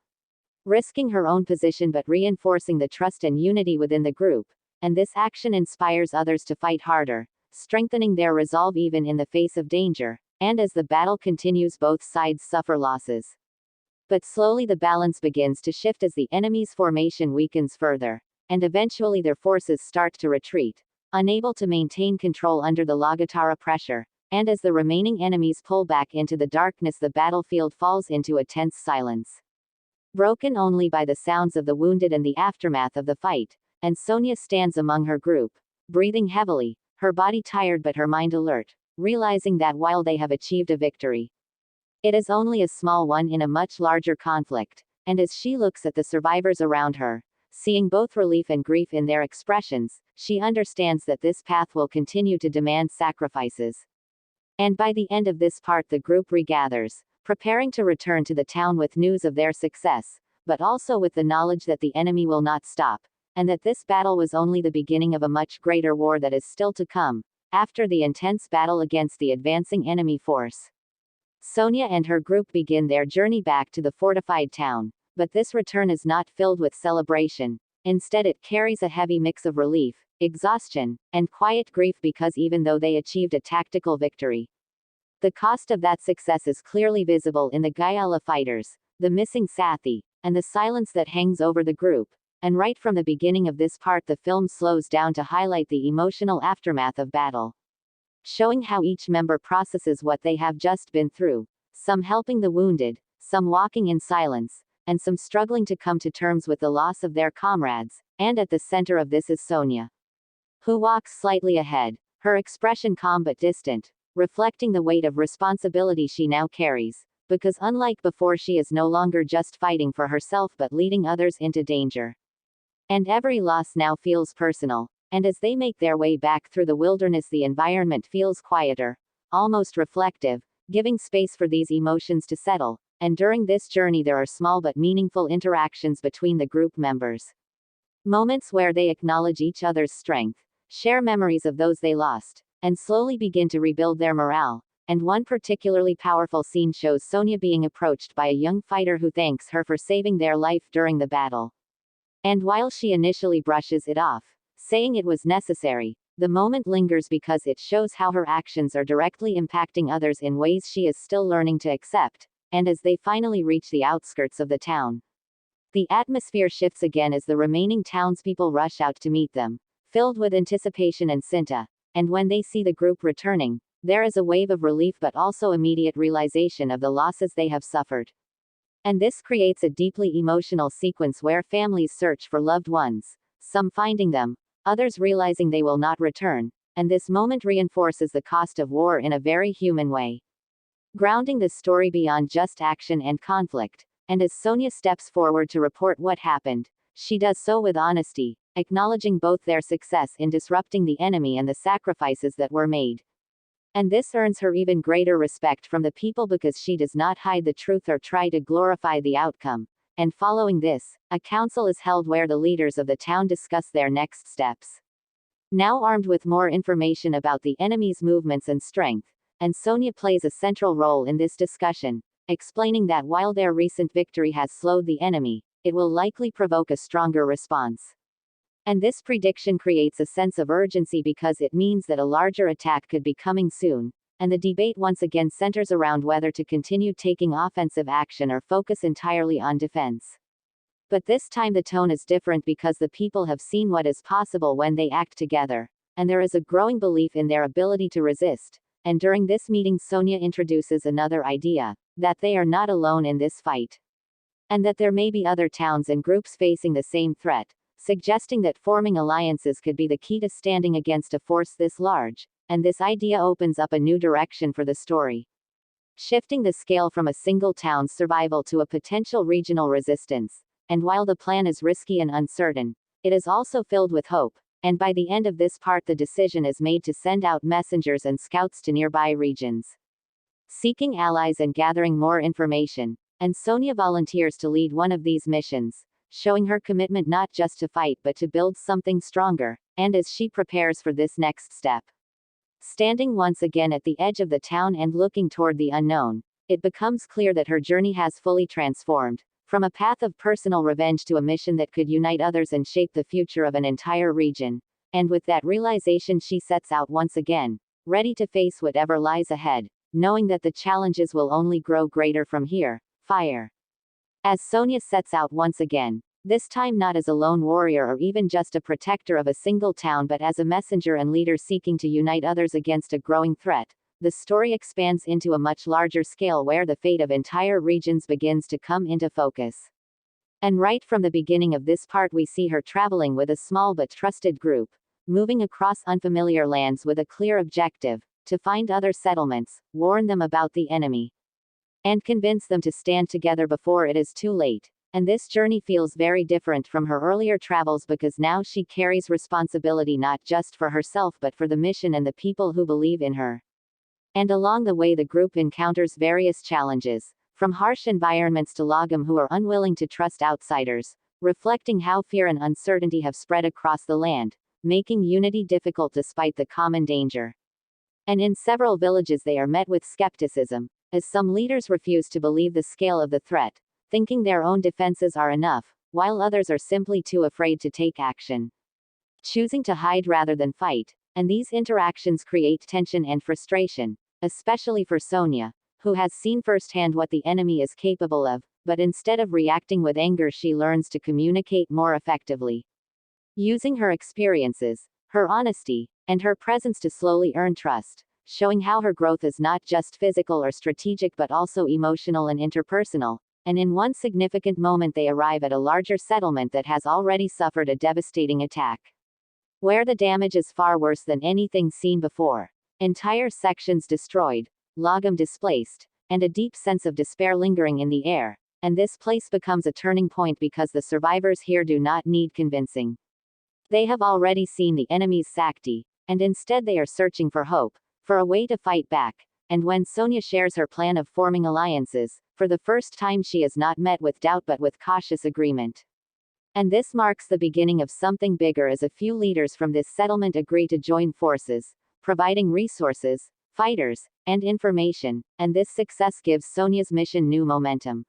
risking her own position but reinforcing the trust and unity within the group. And this action inspires others to fight harder, strengthening their resolve even in the face of danger. And as the battle continues, both sides suffer losses. But slowly the balance begins to shift as the enemy's formation weakens further, and eventually their forces start to retreat, unable to maintain control under the Lagatara pressure, and as the remaining enemies pull back into the darkness, the battlefield falls into a tense silence. Broken only by the sounds of the wounded and the aftermath of the fight, and Sonja stands among her group, breathing heavily, her body tired but her mind alert, realizing that while they have achieved a victory, it is only a small one in a much larger conflict, and as she looks at the survivors around her, seeing both relief and grief in their expressions, she understands that this path will continue to demand sacrifices. And by the end of this part, the group regathers, preparing to return to the town with news of their success, but also with the knowledge that the enemy will not stop, and that this battle was only the beginning of a much greater war that is still to come, after the intense battle against the advancing enemy force. Sonja and her group begin their journey back to the fortified town, but this return is not filled with celebration. Instead, it carries a heavy mix of relief, exhaustion, and quiet grief, because even though they achieved a tactical victory, the cost of that success is clearly visible in the Gayala fighters, the missing Sathi, and the silence that hangs over the group. And right from the beginning of this part, the film slows down to highlight the emotional aftermath of battle, showing how each member processes what they have just been through, some helping the wounded, some walking in silence, and some struggling to come to terms with the loss of their comrades. And at the center of this is Sonja, who walks slightly ahead, her expression calm but distant, reflecting the weight of responsibility she now carries, because unlike before, she is no longer just fighting for herself but leading others into danger. And every loss now feels personal, and as they make their way back through the wilderness, the environment feels quieter, almost reflective, giving space for these emotions to settle. And during this journey, there are small but meaningful interactions between the group members. Moments where they acknowledge each other's strength, share memories of those they lost, and slowly begin to rebuild their morale. And one particularly powerful scene shows Sonja being approached by a young fighter who thanks her for saving their life during the battle. And while she initially brushes it off, saying it was necessary, the moment lingers because it shows how her actions are directly impacting others in ways she is still learning to accept. And as they finally reach the outskirts of the town, the atmosphere shifts again as the remaining townspeople rush out to meet them, filled with anticipation and Cinta. And when they see the group returning, there is a wave of relief but also immediate realization of the losses they have suffered. And this creates a deeply emotional sequence where families search for loved ones, some finding them, others realizing they will not return, and this moment reinforces the cost of war in a very human way, grounding the story beyond just action and conflict. And as Sonja steps forward to report what happened, she does so with honesty, acknowledging both their success in disrupting the enemy and the sacrifices that were made. And this earns her even greater respect from the people because she does not hide the truth or try to glorify the outcome. And following this, a council is held where the leaders of the town discuss their next steps. Now armed with more information about the enemy's movements and strength, and Sonja plays a central role in this discussion, explaining that while their recent victory has slowed the enemy, it will likely provoke a stronger response. And this prediction creates a sense of urgency because it means that a larger attack could be coming soon, and the debate once again centers around whether to continue taking offensive action or focus entirely on defense. But this time the tone is different because the people have seen what is possible when they act together, and there is a growing belief in their ability to resist. And during this meeting, Sonja introduces another idea, that they are not alone in this fight, and that there may be other towns and groups facing the same threat, suggesting that forming alliances could be the key to standing against a force this large. And this idea opens up a new direction for the story, shifting the scale from a single town's survival to a potential regional resistance. And while the plan is risky and uncertain, it is also filled with hope. And by the end of this part, the decision is made to send out messengers and scouts to nearby regions, seeking allies and gathering more information. And Sonja volunteers to lead one of these missions, showing her commitment not just to fight but to build something stronger. And as she prepares for this next step, standing once again at the edge of the town and looking toward the unknown, it becomes clear that her journey has fully transformed, from a path of personal revenge to a mission that could unite others and shape the future of an entire region. And with that realization, she sets out once again, ready to face whatever lies ahead, knowing that the challenges will only grow greater from here. Fire. As Sonja sets out once again, this time not as a lone warrior or even just a protector of a single town but as a messenger and leader seeking to unite others against a growing threat. The story expands into a much larger scale where the fate of entire regions begins to come into focus. And right from the beginning of this part we see her traveling with a small but trusted group, moving across unfamiliar lands with a clear objective, to find other settlements, warn them about the enemy, and convince them to stand together before it is too late. And this journey feels very different from her earlier travels because now she carries responsibility not just for herself but for the mission and the people who believe in her. And along the way the group encounters various challenges, from harsh environments to Lagom who are unwilling to trust outsiders, reflecting how fear and uncertainty have spread across the land, making unity difficult despite the common danger. And in several villages they are met with skepticism, as some leaders refuse to believe the scale of the threat, thinking their own defenses are enough, while others are simply too afraid to take action, choosing to hide rather than fight. And these interactions create tension and frustration, especially for Sonja, who has seen firsthand what the enemy is capable of, but instead of reacting with anger she learns to communicate more effectively, using her experiences, her honesty, and her presence to slowly earn trust, showing how her growth is not just physical or strategic but also emotional and interpersonal. And in one significant moment they arrive at a larger settlement that has already suffered a devastating attack, where the damage is far worse than anything seen before. Entire sections destroyed, Lagom displaced, and a deep sense of despair lingering in the air. And this place becomes a turning point because the survivors here do not need convincing. They have already seen the enemy's safety, and instead they are searching for hope, for a way to fight back. And when Sonja shares her plan of forming alliances, for the first time she is not met with doubt but with cautious agreement. And this marks the beginning of something bigger as a few leaders from this settlement agree to join forces, providing resources, fighters, and information. And this success gives Sonja's mission new momentum,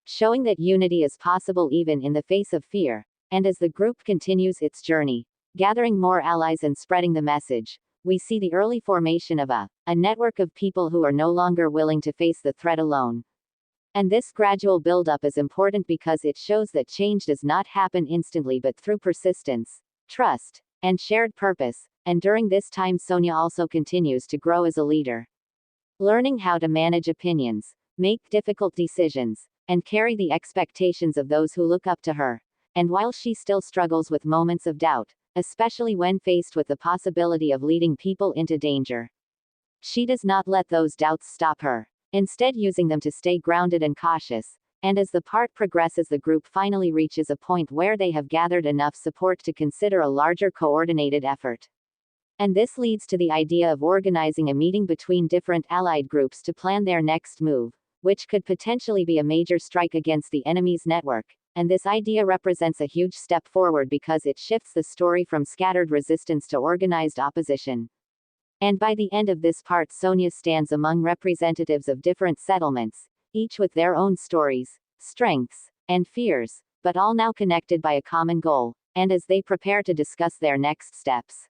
showing that unity is possible even in the face of fear. And as the group continues its journey, gathering more allies and spreading the message, we see the early formation of a network of people who are no longer willing to face the threat alone. And this gradual build-up is important because it shows that change does not happen instantly but through persistence, trust, and shared purpose. And during this time Sonja also continues to grow as a leader, learning how to manage opinions, make difficult decisions, and carry the expectations of those who look up to her. And while she still struggles with moments of doubt, especially when faced with the possibility of leading people into danger, she does not let those doubts stop her, instead using them to stay grounded and cautious. And as the part progresses the group finally reaches a point where they have gathered enough support to consider a larger coordinated effort. And this leads to the idea of organizing a meeting between different allied groups to plan their next move, which could potentially be a major strike against the enemy's network. And this idea represents a huge step forward because it shifts the story from scattered resistance to organized opposition. And by the end of this part Sonja stands among representatives of different settlements, each with their own stories, strengths, and fears, but all now connected by a common goal. And as they prepare to discuss their next steps,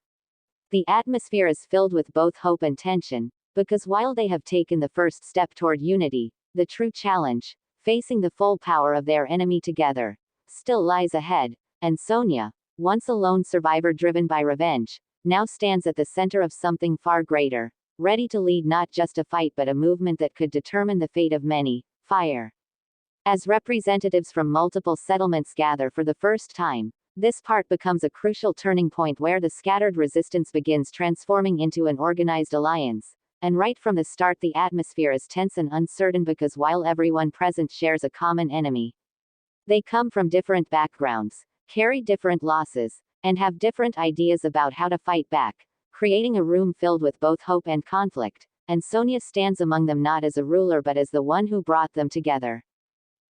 the atmosphere is filled with both hope and tension, because while they have taken the first step toward unity, the true challenge, facing the full power of their enemy together, still lies ahead. And Sonja, once a lone survivor driven by revenge, now stands at the center of something far greater, ready to lead not just a fight but a movement that could determine the fate of many. Fire. As representatives from multiple settlements gather for the first time, this part becomes a crucial turning point where the scattered resistance begins transforming into an organized alliance. And right from the start the atmosphere is tense and uncertain because while everyone present shares a common enemy, they come from different backgrounds, carry different losses, and have different ideas about how to fight back, creating a room filled with both hope and conflict. And Sonja stands among them not as a ruler but as the one who brought them together.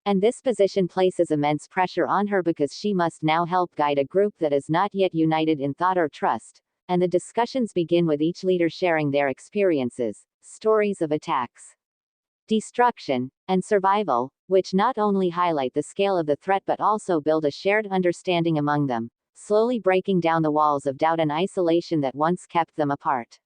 And this position places immense pressure on her because she must now help guide a group that is not yet united in thought or trust. And the discussions begin with each leader sharing their experiences, stories of attacks, destruction, and survival, which not only highlight the scale of the threat but also build a shared understanding among them, slowly breaking down the walls of doubt and isolation that once kept them apart.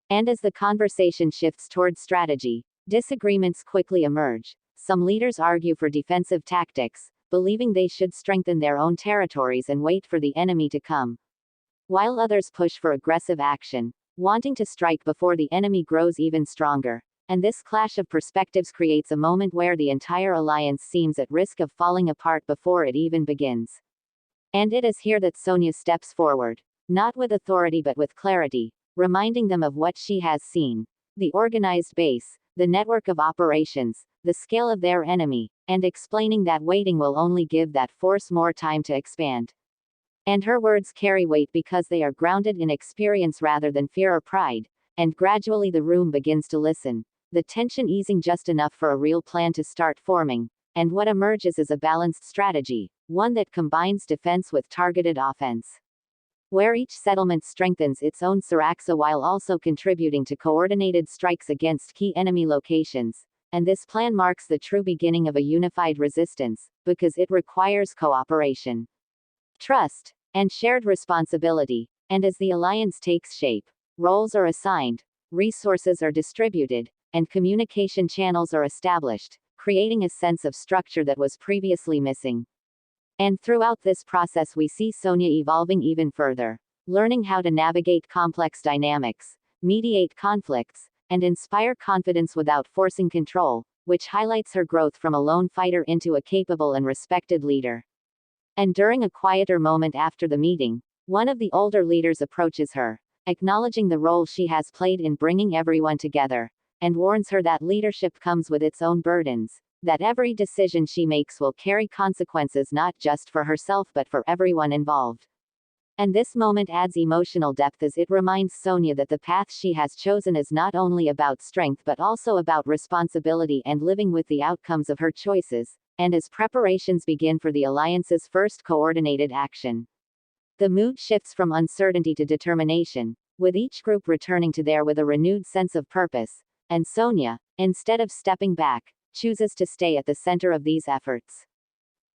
And as the conversation shifts towards strategy, disagreements quickly emerge. Some leaders argue for defensive tactics, believing they should strengthen their own territories and wait for the enemy to come, while others push for aggressive action, wanting to strike before the enemy grows even stronger. And this clash of perspectives creates a moment where the entire alliance seems at risk of falling apart before it even begins. And it is here that Sonja steps forward, not with authority but with clarity, reminding them of what she has seen: the organized base, the network of operations, the scale of their enemy, and explaining that waiting will only give that force more time to expand. And her words carry weight because they are grounded in experience rather than fear or pride, and gradually the room begins to listen, the tension easing just enough for a real plan to start forming, and what emerges is a balanced strategy, one that combines defense with targeted offense, where each settlement strengthens its own Saraxa while also contributing to coordinated strikes against key enemy locations. And this plan marks the true beginning of a unified resistance, because it requires cooperation, trust, and shared responsibility. And as the alliance takes shape, roles are assigned, resources are distributed, and communication channels are established, creating a sense of structure that was previously missing. And throughout this process we see Sonja evolving even further, learning how to navigate complex dynamics, mediate conflicts, and inspire confidence without forcing control, which highlights her growth from a lone fighter into a capable and respected leader. And during a quieter moment after the meeting, one of the older leaders approaches her, acknowledging the role she has played in bringing everyone together, and warns her that leadership comes with its own burdens, that every decision she makes will carry consequences not just for herself but for everyone involved. And this moment adds emotional depth as it reminds Sonja that the path she has chosen is not only about strength but also about responsibility and living with the outcomes of her choices. And as preparations begin for the alliance's first coordinated action, the mood shifts from uncertainty to determination, with each group returning to there with a renewed sense of purpose. And Sonja, instead of stepping back, chooses to stay at the center of these efforts,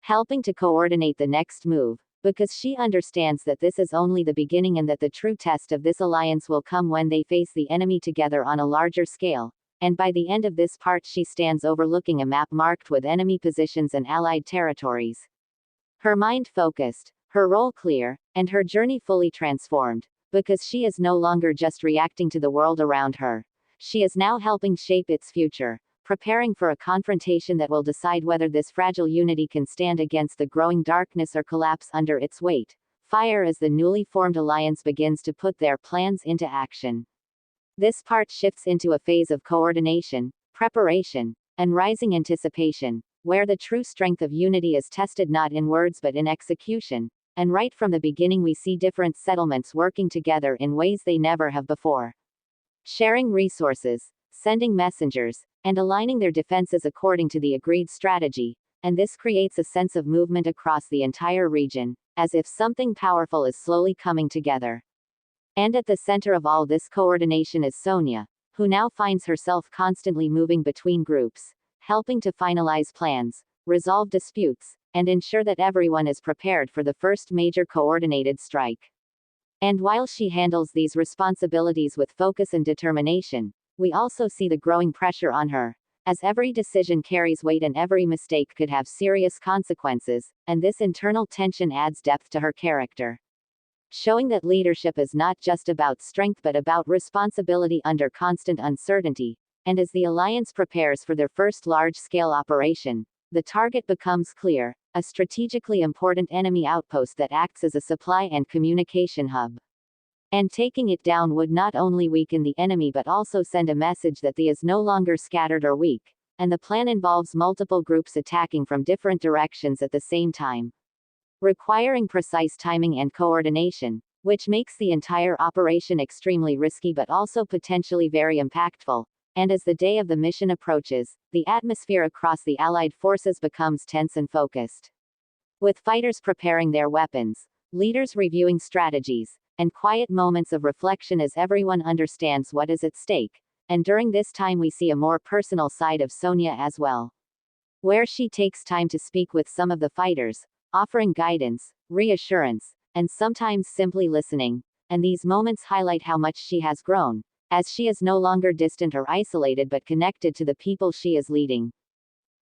helping to coordinate the next move, because she understands that this is only the beginning and that the true test of this alliance will come when they face the enemy together on a larger scale. And by the end of this part she stands overlooking a map marked with enemy positions and allied territories. Her mind focused, her role clear, and her journey fully transformed, because she is no longer just reacting to the world around her. She is now helping shape its future, preparing for a confrontation that will decide whether this fragile unity can stand against the growing darkness or collapse under its weight. Fire as the newly formed alliance begins to put their plans into action. This part shifts into a phase of coordination, preparation, and rising anticipation, where the true strength of unity is tested not in words but in execution. And right from the beginning we see different settlements working together in ways they never have before, sharing resources, sending messengers, and aligning their defenses according to the agreed strategy. And this creates a sense of movement across the entire region, as if something powerful is slowly coming together. And at the center of all this coordination is Sonja, who now finds herself constantly moving between groups, helping to finalize plans, resolve disputes, and ensure that everyone is prepared for the first major coordinated strike. And while she handles these responsibilities with focus and determination, we also see the growing pressure on her, as every decision carries weight and every mistake could have serious consequences, and this internal tension adds depth to her character, showing that leadership is not just about strength but about responsibility under constant uncertainty. And as the alliance prepares for their first large-scale operation, the target becomes clear: a strategically important enemy outpost that acts as a supply and communication hub. And taking it down would not only weaken the enemy but also send a message that they is no longer scattered or weak, and the plan involves multiple groups attacking from different directions at the same time, requiring precise timing and coordination, which makes the entire operation extremely risky but also potentially very impactful. And as the day of the mission approaches, the atmosphere across the Allied forces becomes tense and focused, with fighters preparing their weapons, leaders reviewing strategies, and quiet moments of reflection as everyone understands what is at stake. And during this time we see a more personal side of Sonja as well, where she takes time to speak with some of the fighters, offering guidance, reassurance, and sometimes simply listening. And these moments highlight how much she has grown, as she is no longer distant or isolated but connected to the people she is leading.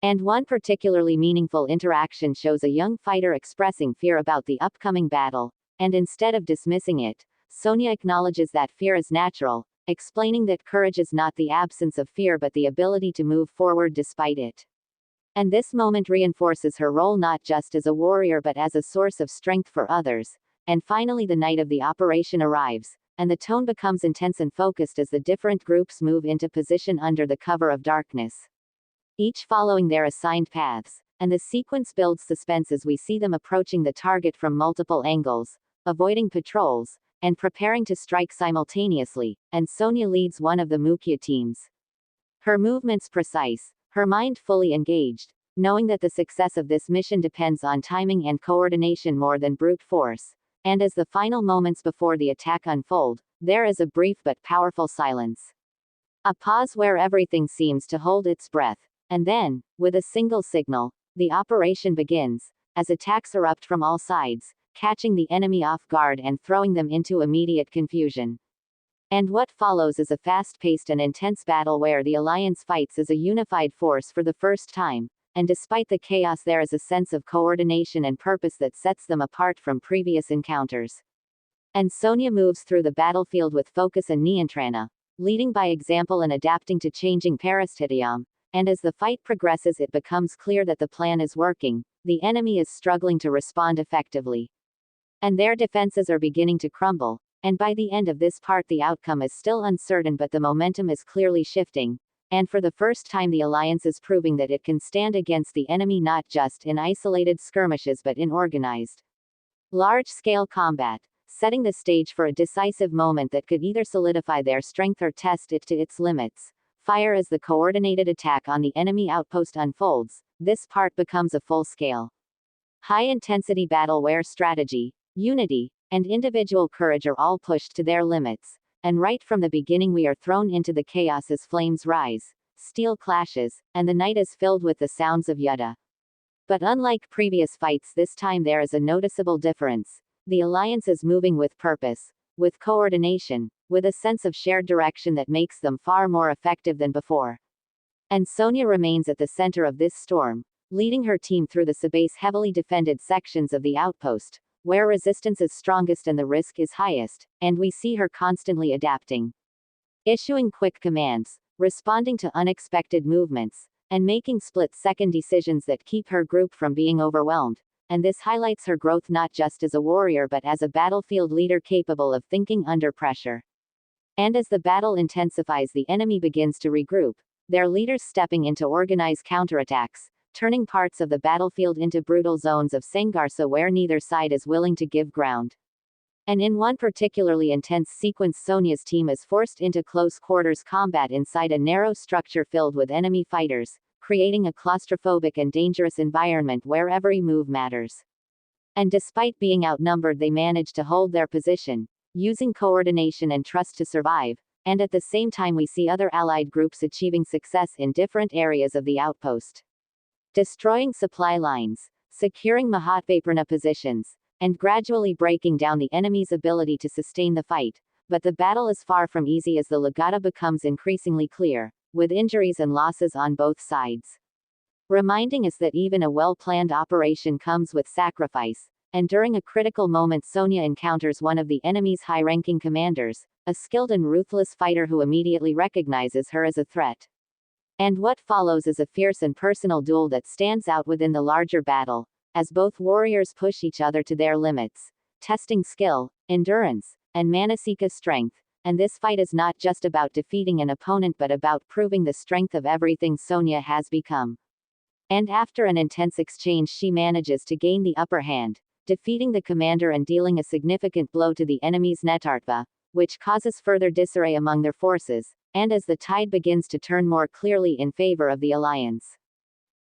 And one particularly meaningful interaction shows a young fighter expressing fear about the upcoming battle, and instead of dismissing it, Sonja acknowledges that fear is natural, explaining that courage is not the absence of fear but the ability to move forward despite it. And this moment reinforces her role not just as a warrior but as a source of strength for others. And finally, the night of the operation arrives, and the tone becomes intense and focused as the different groups move into position under the cover of darkness, each following their assigned paths, and the sequence builds suspense as we see them approaching the target from multiple angles, avoiding patrols, and preparing to strike simultaneously, and Sonja leads one of the Mukhya teams. Her movements precise, her mind fully engaged, knowing that the success of this mission depends on timing and coordination more than brute force. And as the final moments before the attack unfold, there is a brief but powerful silence. A pause where everything seems to hold its breath. And then, with a single signal, the operation begins, as attacks erupt from all sides, catching the enemy off guard and throwing them into immediate confusion. And what follows is a fast-paced and intense battle where the Alliance fights as a unified force for the first time, and despite the chaos there is a sense of coordination and purpose that sets them apart from previous encounters. And Sonja moves through the battlefield with focus and niyantrana, leading by example and adapting to changing parasthitiam. And as the fight progresses it becomes clear that the plan is working, the enemy is struggling to respond effectively. And their defenses are beginning to crumble, and by the end of this part the outcome is still uncertain but the momentum is clearly shifting, and for the first time the Alliance is proving that it can stand against the enemy not just in isolated skirmishes but in organized, large-scale combat, setting the stage for a decisive moment that could either solidify their strength or test it to its limits. Fire as the coordinated attack on the enemy outpost unfolds, this part becomes a full-scale, high-intensity battle where strategy, unity, and individual courage are all pushed to their limits, and right from the beginning we are thrown into the chaos as flames rise, steel clashes, and the night is filled with the sounds of Yuddha. But unlike previous fights this time there is a noticeable difference. The Alliance is moving with purpose, with coordination, with a sense of shared direction that makes them far more effective than before. And Sonja remains at the center of this storm, leading her team through the base heavily defended sections of the outpost, where resistance is strongest and the risk is highest, and we see her constantly adapting, issuing quick commands, responding to unexpected movements, and making split-second decisions that keep her group from being overwhelmed. And this highlights her growth not just as a warrior but as a battlefield leader capable of thinking under pressure. And as the battle intensifies the enemy begins to regroup, their leaders stepping in to organize counterattacks, turning parts of the battlefield into brutal zones of Sangharsa where neither side is willing to give ground. And in one particularly intense sequence Sonja's team is forced into close-quarters combat inside a narrow structure filled with enemy fighters, creating a claustrophobic and dangerous environment where every move matters. And despite being outnumbered they manage to hold their position, using coordination and trust to survive, and at the same time we see other allied groups achieving success in different areas of the outpost, destroying supply lines, securing Mahatvaparna positions, and gradually breaking down the enemy's ability to sustain the fight. But the battle is far from easy as the Legata becomes increasingly clear, with injuries and losses on both sides, reminding us that even a well-planned operation comes with sacrifice. And during a critical moment Sonja encounters one of the enemy's high-ranking commanders, a skilled and ruthless fighter who immediately recognizes her as a threat. And what follows is a fierce and personal duel that stands out within the larger battle, as both warriors push each other to their limits, testing skill, endurance, and manasika strength. And this fight is not just about defeating an opponent but about proving the strength of everything Sonja has become. And after an intense exchange she manages to gain the upper hand, defeating the commander and dealing a significant blow to the enemy's Netartva, which causes further disarray among their forces, and as the tide begins to turn more clearly in favor of the Alliance,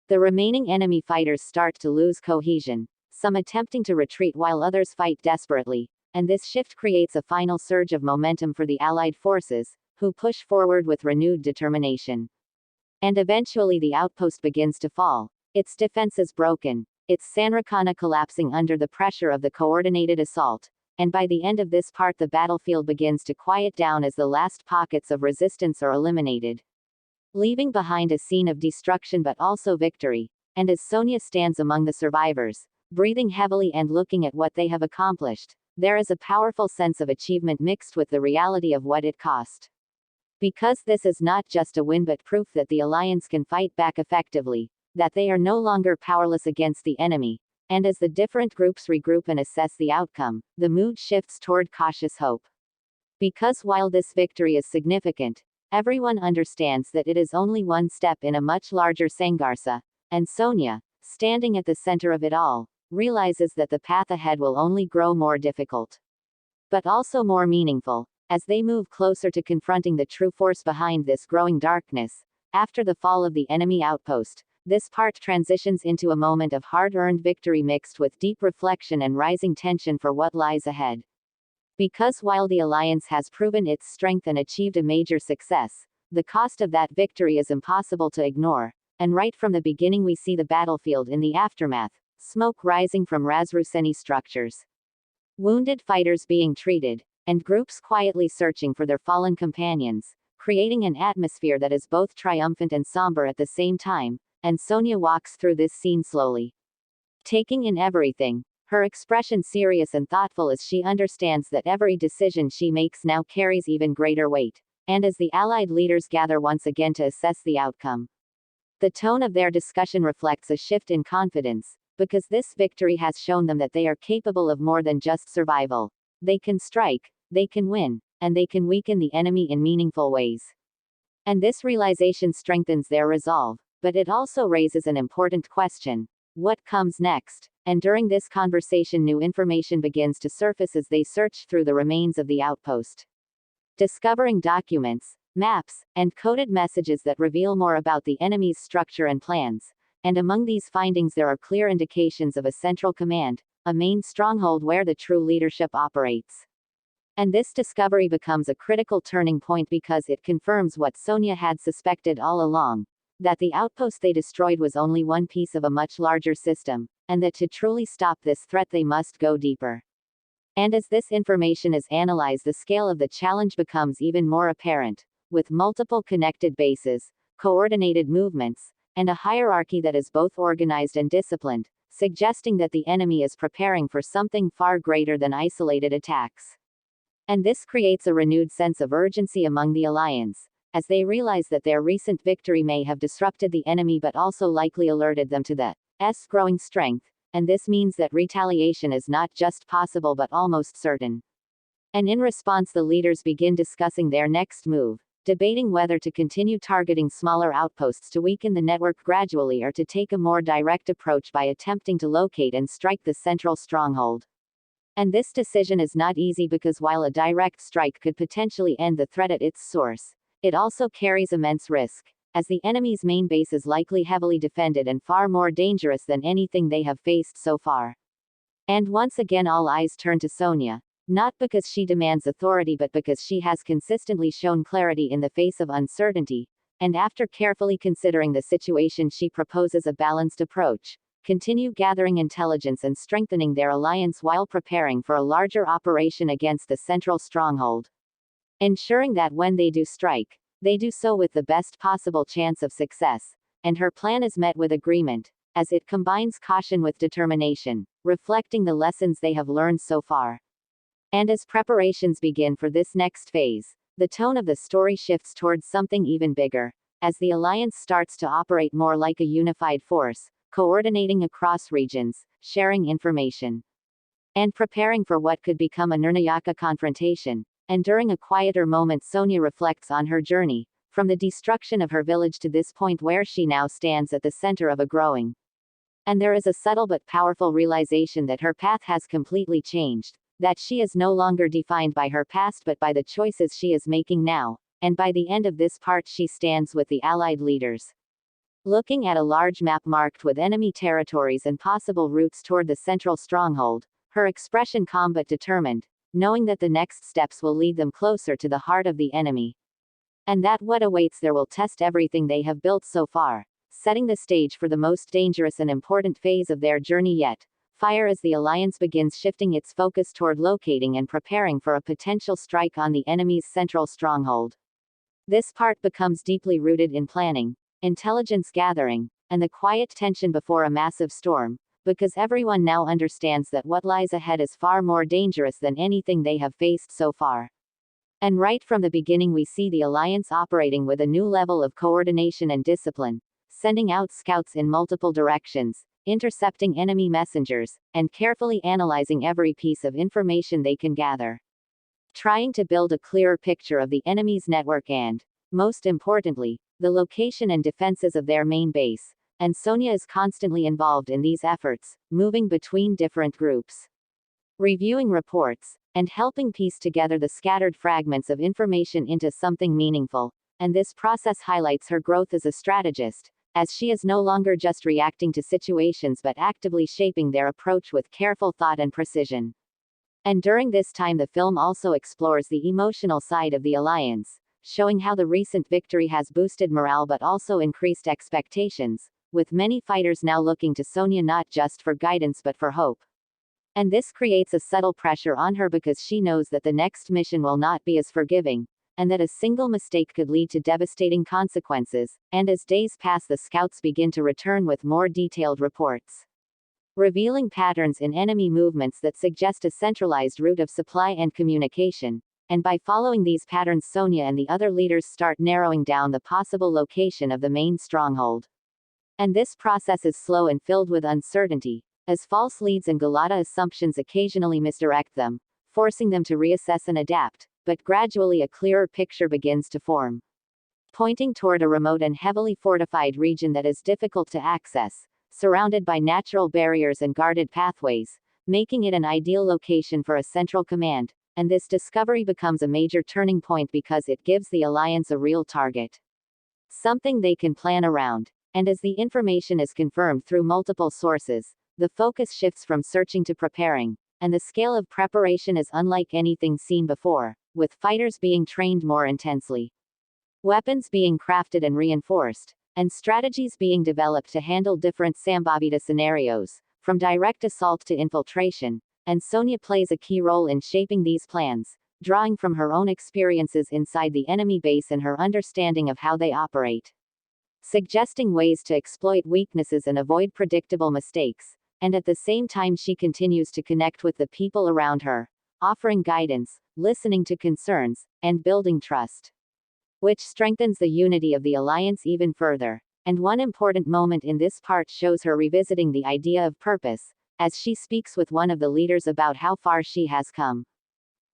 the remaining enemy fighters start to lose cohesion, some attempting to retreat while others fight desperately, and this shift creates a final surge of momentum for the Allied forces, who push forward with renewed determination. And eventually the outpost begins to fall, its defenses broken, its Sanrakana collapsing under the pressure of the coordinated assault, and by the end of this part the battlefield begins to quiet down as the last pockets of resistance are eliminated. leaving behind a scene of destruction but also victory. And as Sonja stands among the survivors, breathing heavily and looking at what they have accomplished, there is a powerful sense of achievement mixed with the reality of what it cost. Because this is not just a win but proof that the Alliance can fight back effectively, that they are no longer powerless against the enemy, and as the different groups regroup and assess the outcome, the mood shifts toward cautious hope. Because while this victory is significant, everyone understands that it is only one step in a much larger Sangharsa, and Sonja, standing at the center of it all, realizes that the path ahead will only grow more difficult. But also more meaningful, as they move closer to confronting the true force behind this growing darkness. After the fall of the enemy outpost, this part transitions into a moment of hard-earned victory mixed with deep reflection and rising tension for what lies ahead. Because while the Alliance has proven its strength and achieved a major success, the cost of that victory is impossible to ignore, and right from the beginning we see the battlefield in the aftermath, smoke rising from Razruseni structures, wounded fighters being treated, and groups quietly searching for their fallen companions, creating an atmosphere that is both triumphant and somber at the same time. And Sonja walks through this scene slowly, taking in everything, her expression serious and thoughtful as she understands that every decision she makes now carries even greater weight. And as the Allied leaders gather once again to assess the outcome, the tone of their discussion reflects a shift in confidence, because this victory has shown them that they are capable of more than just survival. They can strike, they can win, and they can weaken the enemy in meaningful ways. And this realization strengthens their resolve. But it also raises an important question. What comes next? And during this conversation new information begins to surface as they search through the remains of the outpost, discovering documents, maps, and coded messages that reveal more about the enemy's structure and plans. And among these findings there are clear indications of a central command, a main stronghold where the true leadership operates. And this discovery becomes a critical turning point because it confirms what Sonja had suspected all along, that the outpost they destroyed was only one piece of a much larger system, and that to truly stop this threat they must go deeper. And as this information is analyzed, the scale of the challenge becomes even more apparent, with multiple connected bases, coordinated movements, and a hierarchy that is both organized and disciplined, suggesting that the enemy is preparing for something far greater than isolated attacks. And this creates a renewed sense of urgency among the Alliance, as they realize that their recent victory may have disrupted the enemy but also likely alerted them to the growing strength, and this means that retaliation is not just possible but almost certain. And in response the leaders begin discussing their next move, debating whether to continue targeting smaller outposts to weaken the network gradually or to take a more direct approach by attempting to locate and strike the central stronghold. And this decision is not easy because while a direct strike could potentially end the threat at its source, it also carries immense risk, as the enemy's main base is likely heavily defended and far more dangerous than anything they have faced so far. And once again all eyes turn to Sonja, not because she demands authority but because she has consistently shown clarity in the face of uncertainty, and after carefully considering the situation she proposes a balanced approach, continue gathering intelligence and strengthening their alliance while preparing for a larger operation against the central stronghold, ensuring that when they do strike, they do so with the best possible chance of success. And her plan is met with agreement, as it combines caution with determination, reflecting the lessons they have learned so far. And as preparations begin for this next phase, the tone of the story shifts towards something even bigger, as the Alliance starts to operate more like a unified force, coordinating across regions, sharing information, and preparing for what could become a Nirnayaka confrontation. And during a quieter moment Sonja reflects on her journey, from the destruction of her village to this point where she now stands at the center of a growing. And there is a subtle but powerful realization that her path has completely changed, that she is no longer defined by her past but by the choices she is making now, and by the end of this part she stands with the Allied leaders, looking at a large map marked with enemy territories and possible routes toward the central stronghold, her expression calm but determined, knowing that the next steps will lead them closer to the heart of the enemy. And that what awaits there will test everything they have built so far, setting the stage for the most dangerous and important phase of their journey yet. Fire as the Alliance begins shifting its focus toward locating and preparing for a potential strike on the enemy's central stronghold. This part becomes deeply rooted in planning, intelligence gathering, and the quiet tension before a massive storm, because everyone now understands that what lies ahead is far more dangerous than anything they have faced so far. And right from the beginning we see the Alliance operating with a new level of coordination and discipline, sending out scouts in multiple directions, intercepting enemy messengers, and carefully analyzing every piece of information they can gather. Trying to build a clearer picture of the enemy's network and, most importantly, the location and defenses of their main base, and Sonja is constantly involved in these efforts, moving between different groups, reviewing reports, and helping piece together the scattered fragments of information into something meaningful. And this process highlights her growth as a strategist, as she is no longer just reacting to situations but actively shaping their approach with careful thought and precision. And during this time the film also explores the emotional side of the Alliance, showing how the recent victory has boosted morale but also increased expectations, with many fighters now looking to Sonja not just for guidance but for hope. And this creates a subtle pressure on her because she knows that the next mission will not be as forgiving, and that a single mistake could lead to devastating consequences. And as days pass the scouts begin to return with more detailed reports, revealing patterns in enemy movements that suggest a centralized route of supply and communication. And by following these patterns Sonja and the other leaders start narrowing down the possible location of the main stronghold. And this process is slow and filled with uncertainty, as false leads and Galata assumptions occasionally misdirect them, forcing them to reassess and adapt, but gradually a clearer picture begins to form, pointing toward a remote and heavily fortified region that is difficult to access, surrounded by natural barriers and guarded pathways, making it an ideal location for a central command. And this discovery becomes a major turning point because it gives the Alliance a real target, something they can plan around. And as the information is confirmed through multiple sources, the focus shifts from searching to preparing, and the scale of preparation is unlike anything seen before, with fighters being trained more intensely, weapons being crafted and reinforced, and strategies being developed to handle different Sambavida scenarios, from direct assault to infiltration. And Sonja plays a key role in shaping these plans, drawing from her own experiences inside the enemy base and her understanding of how they operate, suggesting ways to exploit weaknesses and avoid predictable mistakes. And at the same time she continues to connect with the people around her, offering guidance, listening to concerns, and building trust, which strengthens the unity of the Alliance even further. And one important moment in this part shows her revisiting the idea of purpose, as she speaks with one of the leaders about how far she has come,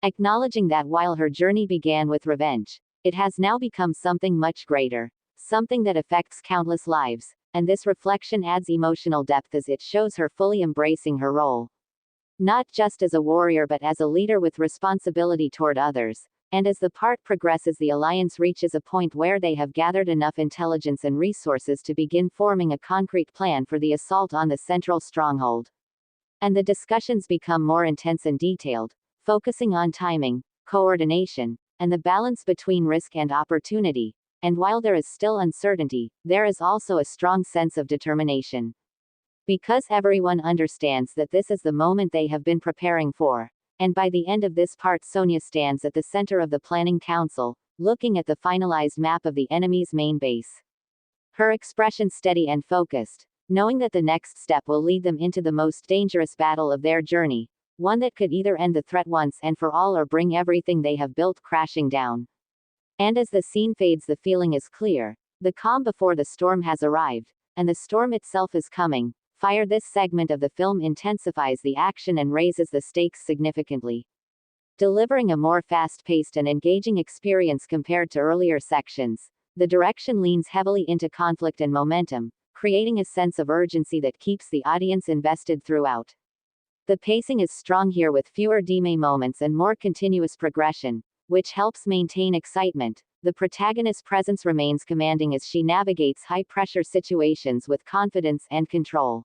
acknowledging that while her journey began with revenge, it has now become something much greater, something that affects countless lives. And this reflection adds emotional depth as it shows her fully embracing her role, not just as a warrior but as a leader with responsibility toward others. And as the part progresses the Alliance reaches a point where they have gathered enough intelligence and resources to begin forming a concrete plan for the assault on the central stronghold. And the discussions become more intense and detailed, focusing on timing, coordination, and the balance between risk and opportunity. And while there is still uncertainty, there is also a strong sense of determination, because everyone understands that this is the moment they have been preparing for. And by the end of this part Sonja stands at the center of the planning council, looking at the finalized map of the enemy's main base, her expression steady and focused, knowing that the next step will lead them into the most dangerous battle of their journey, one that could either end the threat once and for all or bring everything they have built crashing down. And as the scene fades the feeling is clear, the calm before the storm has arrived, and the storm itself is coming. This segment of the film intensifies the action and raises the stakes significantly, delivering a more fast-paced and engaging experience compared to earlier sections. The direction leans heavily into conflict and momentum, creating a sense of urgency that keeps the audience invested throughout. The pacing is strong here with fewer dime moments and more continuous progression, which helps maintain excitement. The protagonist's presence remains commanding as she navigates high-pressure situations with confidence and control,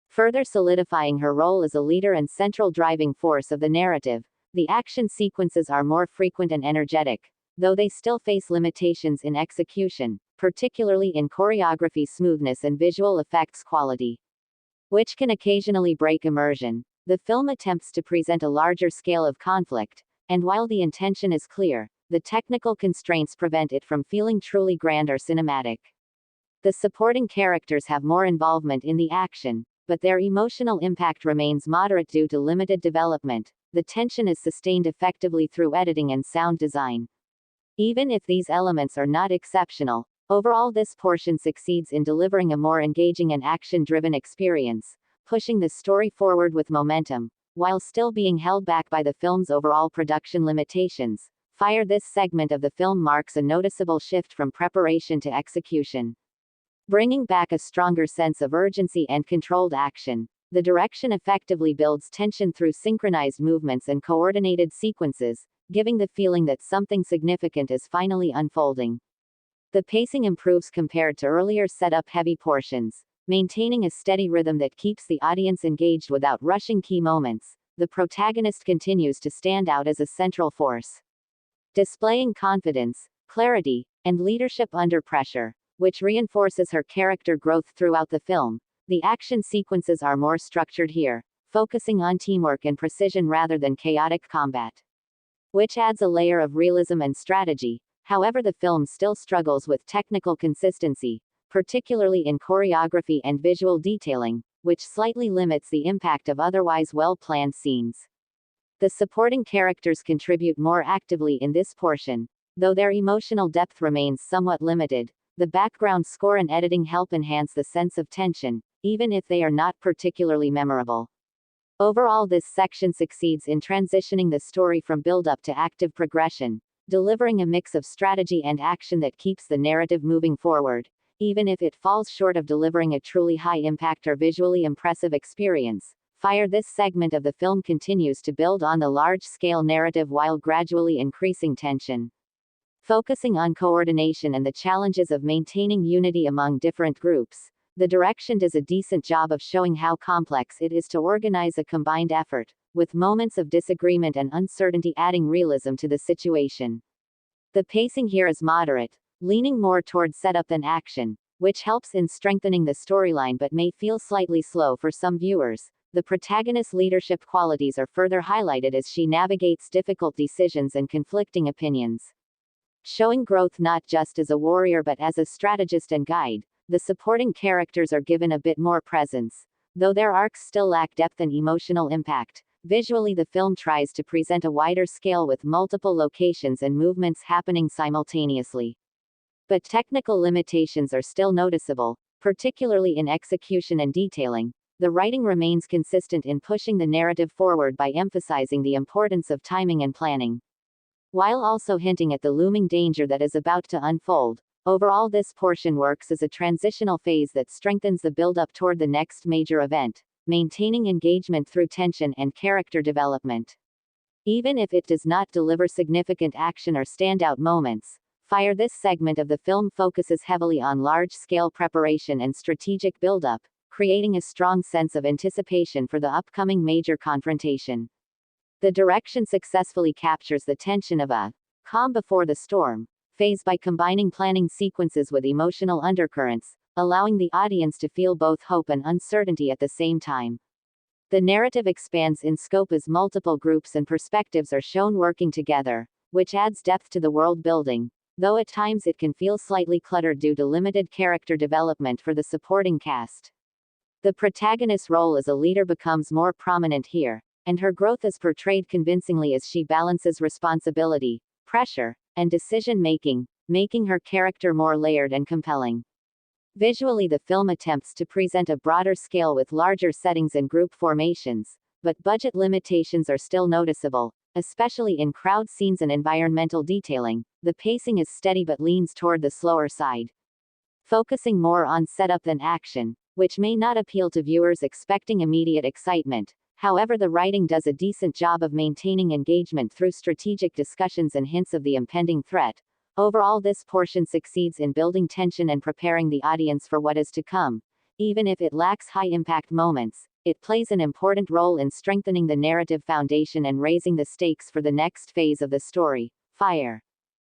further solidifying her role as a leader and central driving force of the narrative. The action sequences are more frequent and energetic, though they still face limitations in execution, particularly in choreography smoothness and visual effects quality, which can occasionally break immersion. The film attempts to present a larger scale of conflict, and while the intention is clear, the technical constraints prevent it from feeling truly grand or cinematic. The supporting characters have more involvement in the action, but their emotional impact remains moderate due to limited development. The tension is sustained effectively through editing and sound design. Even if these elements are not exceptional, overall this portion succeeds in delivering a more engaging and action-driven experience, pushing the story forward with momentum, while still being held back by the film's overall production limitations. This segment of the film marks a noticeable shift from preparation to execution, bringing back a stronger sense of urgency and controlled action. The direction effectively builds tension through synchronized movements and coordinated sequences, giving the feeling that something significant is finally unfolding. The pacing improves compared to earlier setup-heavy portions, maintaining a steady rhythm that keeps the audience engaged without rushing key moments. The protagonist continues to stand out as a central force, displaying confidence, clarity, and leadership under pressure, which reinforces her character growth throughout the film. The action sequences are more structured here, focusing on teamwork and precision rather than chaotic combat, which adds a layer of realism and strategy. However, the film still struggles with technical consistency, particularly in choreography and visual detailing, which slightly limits the impact of otherwise well-planned scenes. The supporting characters contribute more actively in this portion, though their emotional depth remains somewhat limited. The background score and editing help enhance the sense of tension, even if they are not particularly memorable. Overall, this section succeeds in transitioning the story from build-up to active progression, delivering a mix of strategy and action that keeps the narrative moving forward, even if it falls short of delivering a truly high-impact or visually impressive experience. This segment of the film continues to build on the large-scale narrative while gradually increasing tension, focusing on coordination and the challenges of maintaining unity among different groups. The direction does a decent job of showing how complex it is to organize a combined effort, with moments of disagreement and uncertainty adding realism to the situation. The pacing here is moderate, leaning more toward setup than action, which helps in strengthening the storyline but may feel slightly slow for some viewers. The protagonist's leadership qualities are further highlighted as she navigates difficult decisions and conflicting opinions, showing growth not just as a warrior but as a strategist and guide. The supporting characters are given a bit more presence, though their arcs still lack depth and emotional impact. Visually, the film tries to present a wider scale with multiple locations and movements happening simultaneously, but technical limitations are still noticeable, particularly in execution and detailing. The writing remains consistent in pushing the narrative forward by emphasizing the importance of timing and planning, while also hinting at the looming danger that is about to unfold. Overall, this portion works as a transitional phase that strengthens the build-up toward the next major event, maintaining engagement through tension and character development. Even if it does not deliver significant action or standout moments, this segment of the film focuses heavily on large-scale preparation and strategic build-up, creating a strong sense of anticipation for the upcoming major confrontation. The direction successfully captures the tension of a calm before the storm phase by combining planning sequences with emotional undercurrents, allowing the audience to feel both hope and uncertainty at the same time. The narrative expands in scope as multiple groups and perspectives are shown working together, which adds depth to the world building, though at times it can feel slightly cluttered due to limited character development for the supporting cast. The protagonist's role as a leader becomes more prominent here, and her growth is portrayed convincingly as she balances responsibility, pressure, and decision-making, making her character more layered and compelling. Visually, the film attempts to present a broader scale with larger settings and group formations, but budget limitations are still noticeable, especially in crowd scenes and environmental detailing. The pacing is steady but leans toward the slower side, focusing more on setup than action, which may not appeal to viewers expecting immediate excitement. However, the writing does a decent job of maintaining engagement through strategic discussions and hints of the impending threat. Overall, this portion succeeds in building tension and preparing the audience for what is to come. Even if it lacks high-impact moments, it plays an important role in strengthening the narrative foundation and raising the stakes for the next phase of the story.